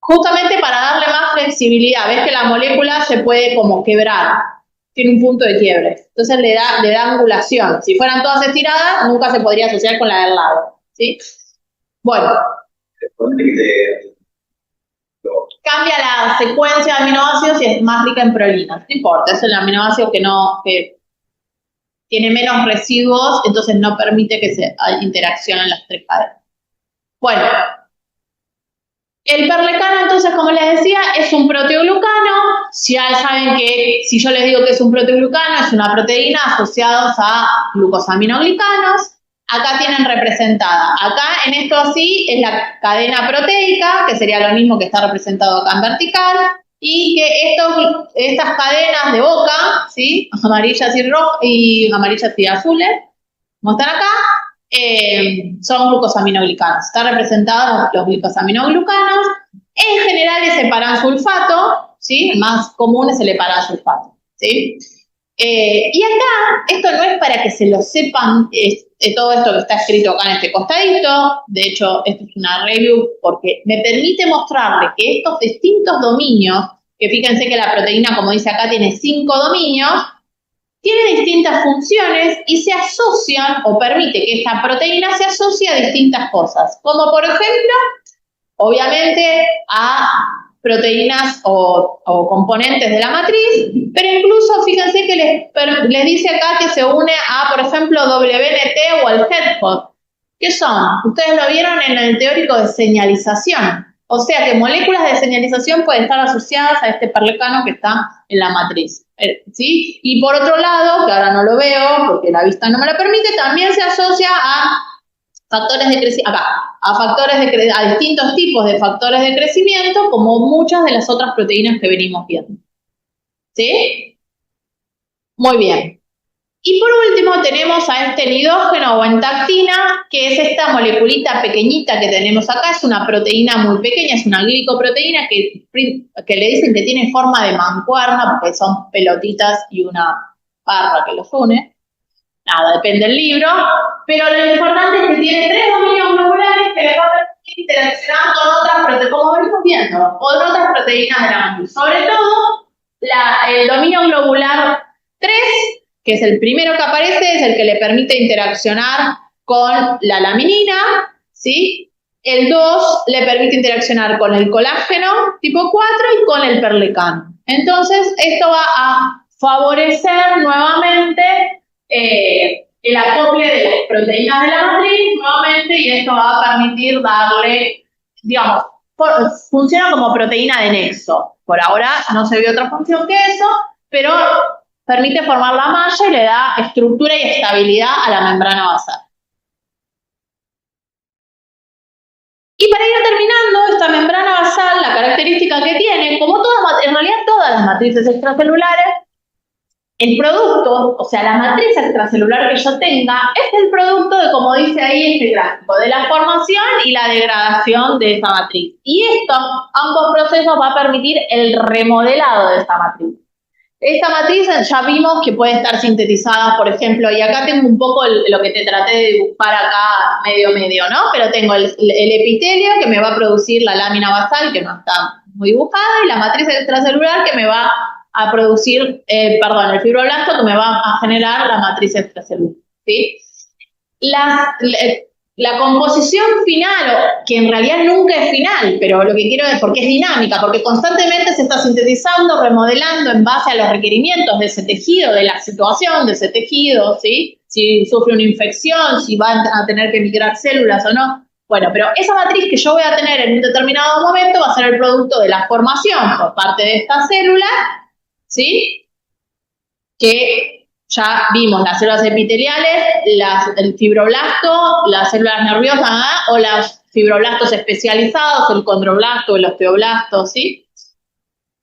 justamente para darle más flexibilidad. Ves que la molécula se puede como quebrar, tiene un punto de quiebre, entonces le da angulación. Si fueran todas estiradas, nunca se podría asociar con la del lado, ¿sí? Bueno, cambia la secuencia de aminoácidos y es más rica en prolinas, no importa, es el aminoácido que tiene menos residuos, entonces no permite que se interaccionen las tres cadenas. Bueno, el perlecano, entonces, como les decía, es un proteoglucano. Ya saben que si yo les digo que es un proteoglucano, es una proteína asociada a glucosaminoglicanos. Acá tienen representada, acá en esto así es la cadena proteica, que sería lo mismo que está representado acá en vertical, y que estas cadenas de boca, ¿sí? Amarillas y amarillas y azules, como están acá, son glucosaminoglicanos. Están representados los glucosaminoglucanos. En general es heparansulfato, ¿sí? El más común es el heparansulfato, ¿sí? Y acá, esto no es para que se lo sepan, todo esto que está escrito acá en este costadito. De hecho, esto es una review porque me permite mostrarle que estos distintos dominios, que fíjense que la proteína, como dice acá, tiene 5 dominios, tiene distintas funciones y se asocian o permite que esta proteína se asocie a distintas cosas, como por ejemplo, obviamente, a proteínas o componentes de la matriz, pero incluso fíjense que les dice acá que se une a, por ejemplo, WNT o el HEDPOD. ¿Qué son? Ustedes lo vieron en el teórico de señalización. O sea que moléculas de señalización pueden estar asociadas a este perlecano que está en la matriz. ¿Sí? Y por otro lado, que ahora no lo veo porque la vista no me lo permite, también se asocia a factores de crecimiento, a distintos tipos de factores de crecimiento, como muchas de las otras proteínas que venimos viendo. ¿Sí? Muy bien. Y por último tenemos a este nidógeno o entactina, que es esta moleculita pequeñita que tenemos acá. Es una proteína muy pequeña, es una glicoproteína que le dicen que tiene forma de mancuerna, porque son pelotitas y una barra que los une. Nada, depende del libro, pero lo importante es que tiene 3 dominios globulares que le va a permitir interaccionar con otras proteínas, como venimos viendo, con otras proteínas de la matriz. Sobre todo, el dominio globular 3, que es el primero que aparece, es el que le permite interaccionar con la laminina, ¿sí? El 2 le permite interaccionar con el colágeno tipo 4 y con el perlecano. Entonces, esto va a favorecer nuevamente el acople de las proteínas de la matriz nuevamente, y esto va a permitir darle, digamos, funciona como proteína de nexo. Por ahora no se ve otra función que eso, pero permite formar la malla y le da estructura y estabilidad a la membrana basal. Y para ir terminando, esta membrana basal, la característica que tiene, como en realidad todas las matrices extracelulares, el producto, o sea, la matriz extracelular que yo tenga, es el producto de, como dice ahí este gráfico, de la formación y la degradación de esa matriz. Y ambos procesos va a permitir el remodelado de esta matriz. Esta matriz ya vimos que puede estar sintetizada, por ejemplo, y acá tengo un poco lo que te traté de dibujar acá medio, ¿no? Pero tengo el epitelio que me va a producir la lámina basal, que no está muy dibujada, y la matriz extracelular que me va a producir, el fibroblasto que me va a generar la matriz extracelular, ¿sí? La composición final, que en realidad nunca es final, pero lo que quiero es porque es dinámica, porque constantemente se está sintetizando, remodelando en base a los requerimientos de ese tejido, de la situación de ese tejido, ¿sí? Si sufre una infección, si van a tener que migrar células o no. Bueno, pero esa matriz que yo voy a tener en un determinado momento va a ser el producto de la formación por parte de esta célula, ¿sí? Que ya vimos las células epiteliales, el fibroblasto, las células nerviosas o los fibroblastos especializados, el condroblasto, el osteoblasto, ¿sí?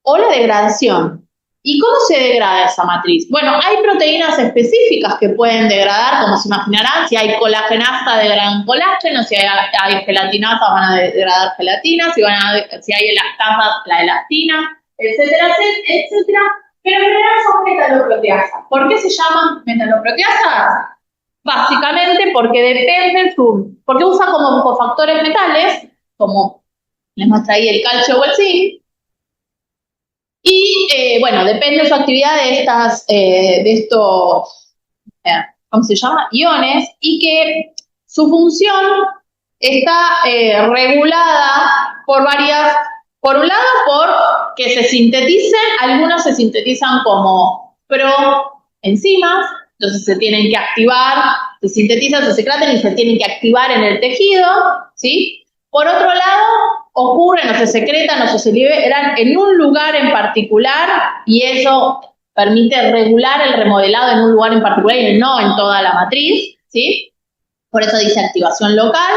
O la degradación. ¿Y cómo se degrada esa matriz? Bueno, hay proteínas específicas que pueden degradar, como se imaginarán, si hay colagenasa degradan colágeno, si hay gelatinasa van a degradar gelatina, si hay elastasa la elastina, etcétera, etcétera. Pero en general son metaloproteasas. ¿Por qué se llaman metaloproteasas? Básicamente porque porque usa como cofactores metales, como les muestra ahí el calcio o el zinc, y bueno, depende de su actividad de estos, ¿cómo se llama? Iones, y que su función está regulada por un lado, por que se sinteticen, algunos se sintetizan como proenzimas, entonces se tienen que activar, se sintetizan, se secretan y se tienen que activar en el tejido, ¿sí? Por otro lado, ocurren o se secretan o se liberan en un lugar en particular, y eso permite regular el remodelado en un lugar en particular y no en toda la matriz, ¿sí? Por eso dice activación local.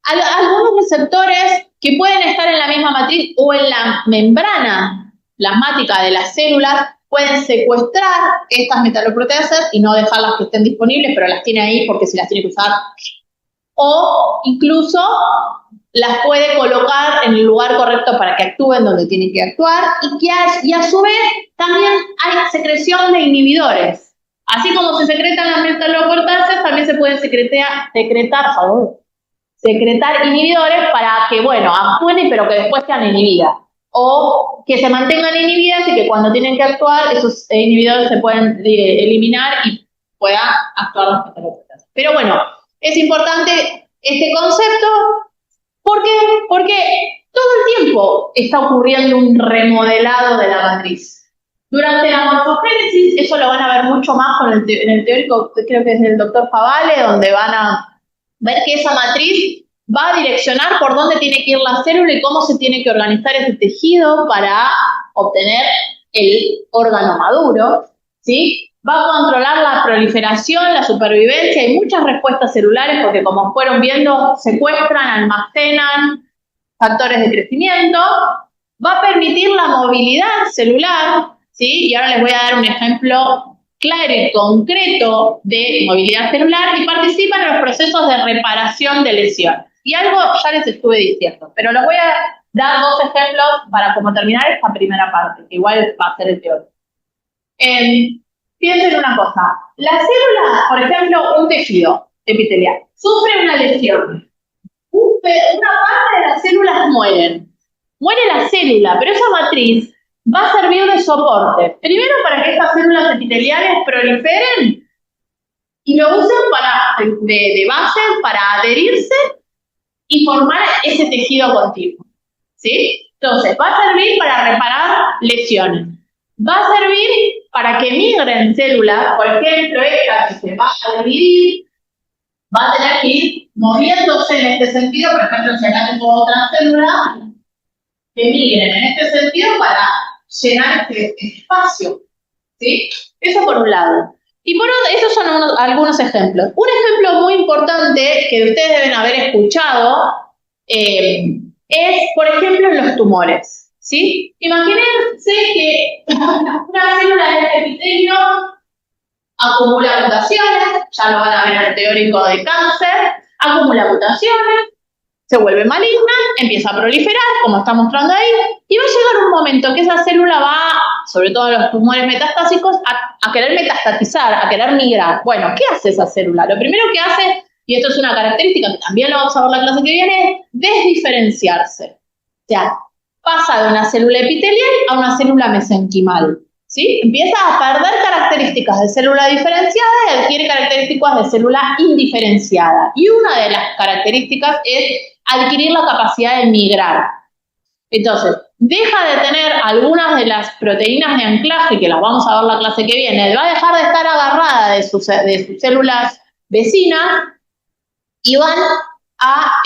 Algunos receptores que pueden estar en la misma matriz o en la membrana plasmática de las células pueden secuestrar estas metaloproteasas y no dejarlas que estén disponibles, pero las tiene ahí porque si las tiene que usar. O incluso las puede colocar en el lugar correcto para que actúen donde tienen que actuar y a su vez también hay secreción de inhibidores. Así como se secretan las metaloproteasas, también se pueden secretar inhibidores para que, bueno, actúen pero que después sean inhibidas. O que se mantengan inhibidas y que cuando tienen que actuar, esos inhibidores se pueden eliminar y puedan actuar las metaloproteasas. Pero bueno, es importante este concepto. ¿Por qué? Porque todo el tiempo está ocurriendo un remodelado de la matriz. Durante la morfogénesis, eso lo van a ver mucho más en el teórico, creo que es del doctor Favale, donde van a ver que esa matriz va a direccionar por dónde tiene que ir la célula y cómo se tiene que organizar ese tejido para obtener el órgano maduro, ¿sí? Va a controlar la proliferación, la supervivencia y muchas respuestas celulares, porque como fueron viendo, secuestran, almacenan factores de crecimiento. Va a permitir la movilidad celular, ¿sí? Y ahora les voy a dar un ejemplo claro y concreto de movilidad celular, y participan en los procesos de reparación de lesiones. Y algo ya les estuve diciendo, pero les voy a dar 2 ejemplos para como terminar esta primera parte, que igual va a ser el teórico. Piensen una cosa, la célula, por ejemplo, un tejido epitelial, sufre una lesión. Una parte de las células muere la célula, pero esa matriz va a servir de soporte. Primero para que estas células epiteliales proliferen y lo usen de base para adherirse y formar ese tejido continuo, ¿sí? Entonces, va a servir para reparar lesiones. Va a servir para que migren células, por ejemplo, esta que se va a dividir, va a tener que ir moviéndose en este sentido. Por ejemplo, si acá tengo otra célula, que migren en este sentido para llenar este espacio, ¿sí? Eso por un lado. Y por otro, esos son algunos ejemplos. Un ejemplo muy importante que ustedes deben haber escuchado es, por ejemplo, en los tumores, ¿sí? Imagínense que una célula del epitelio acumula mutaciones, ya lo van a ver en el teórico de cáncer, acumula mutaciones, se vuelve maligna, empieza a proliferar, como está mostrando ahí, y va a llegar un momento que esa célula va, sobre todo en los tumores metastásicos, a querer metastatizar, a querer migrar. Bueno, ¿qué hace esa célula? Lo primero que hace, y esto es una característica que también lo vamos a ver la clase que viene, es desdiferenciarse. O sea, pasa de una célula epitelial a una célula mesenquimal, ¿sí? Empieza a perder características de célula diferenciada y adquiere características de célula indiferenciada. Y una de las características es adquirir la capacidad de migrar. Entonces, deja de tener algunas de las proteínas de anclaje, que las vamos a ver la clase que viene, va a dejar de estar agarrada de sus células vecinas y van a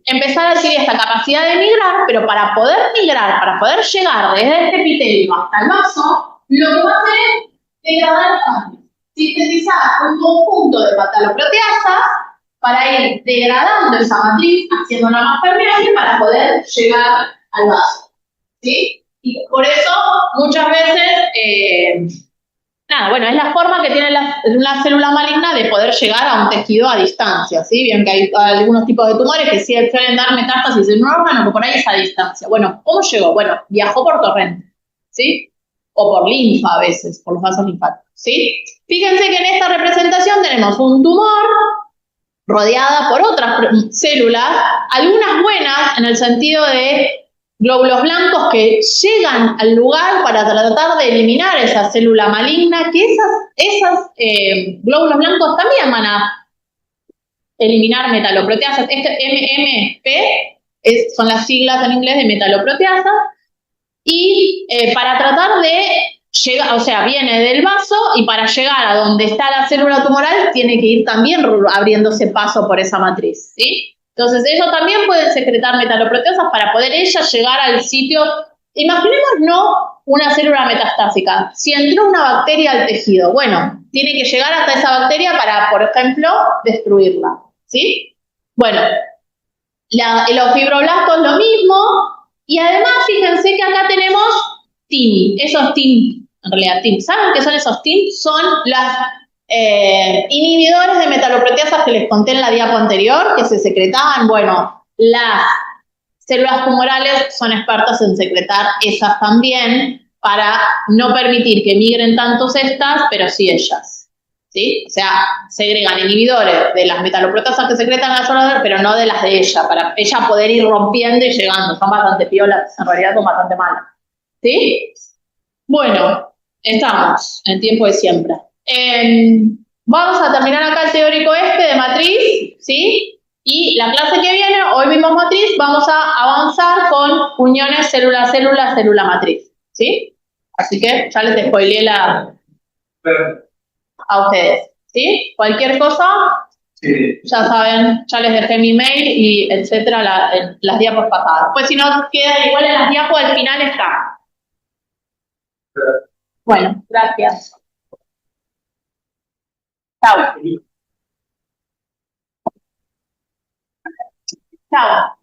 empezar a adquirir esta capacidad de migrar, pero para poder migrar, para poder llegar desde este epitelio hasta el vaso, lo que va a hacer es degradar sintetizar un conjunto de metaloproteasas para ir degradando esa matriz, haciéndola más permeable para poder llegar al vaso, ¿sí? Y por eso muchas veces, es la forma que tiene una célula maligna de poder llegar a un tejido a distancia, ¿sí? Bien que hay algunos tipos de tumores que sí suelen dar metástasis en un órgano, que por ahí es a distancia. Bueno, ¿cómo llegó? Bueno, viajó por torrente, ¿sí? O por linfa a veces, por los vasos linfáticos, ¿sí? Fíjense que en esta representación tenemos un tumor rodeada por otras células, algunas buenas en el sentido de glóbulos blancos que llegan al lugar para tratar de eliminar esa célula maligna, que esas glóbulos blancos también van a eliminar metaloproteasas. Este MMP son las siglas en inglés de metaloproteasas, y para tratar de llegar, o sea, viene del vaso y para llegar a donde está la célula tumoral tiene que ir también abriéndose paso por esa matriz, ¿sí? Entonces, ellos también pueden secretar metaloproteasas para poder ellas llegar al sitio. Imaginemos no una célula metastásica. Si entró una bacteria al tejido, bueno, tiene que llegar hasta esa bacteria para, por ejemplo, destruirla, ¿sí? Bueno, los fibroblastos lo mismo. Y además, fíjense que acá tenemos TIM. Esos TIM, en realidad TIM. ¿Saben qué son esos TIM? Son las inhibidores de metaloproteasas que les conté en la diapo anterior, que se secretaban, bueno, Las células tumorales son expertas en secretar esas también para no permitir que migren tantos estas, pero sí ellas. ¿Sí? O sea, segregan inhibidores de las metaloproteasas que secretan las células, pero no de las de ella, para ella poder ir rompiendo y llegando. Son bastante piolas, en realidad son bastante malas. ¿Sí? Bueno, estamos en tiempo de siembra. Vamos a terminar acá el teórico de matriz, ¿sí? Y la clase que viene, hoy vimos matriz, vamos a avanzar con uniones célula-célula, célula-matriz, ¿sí? Así que ya les spoileé a ustedes, ¿sí? Cualquier cosa, sí, ya saben, ya les dejé mi mail y etcétera, las diapos pasadas. Pues si no queda igual en las diapos, al final está. Bueno, gracias. Chao. Chao.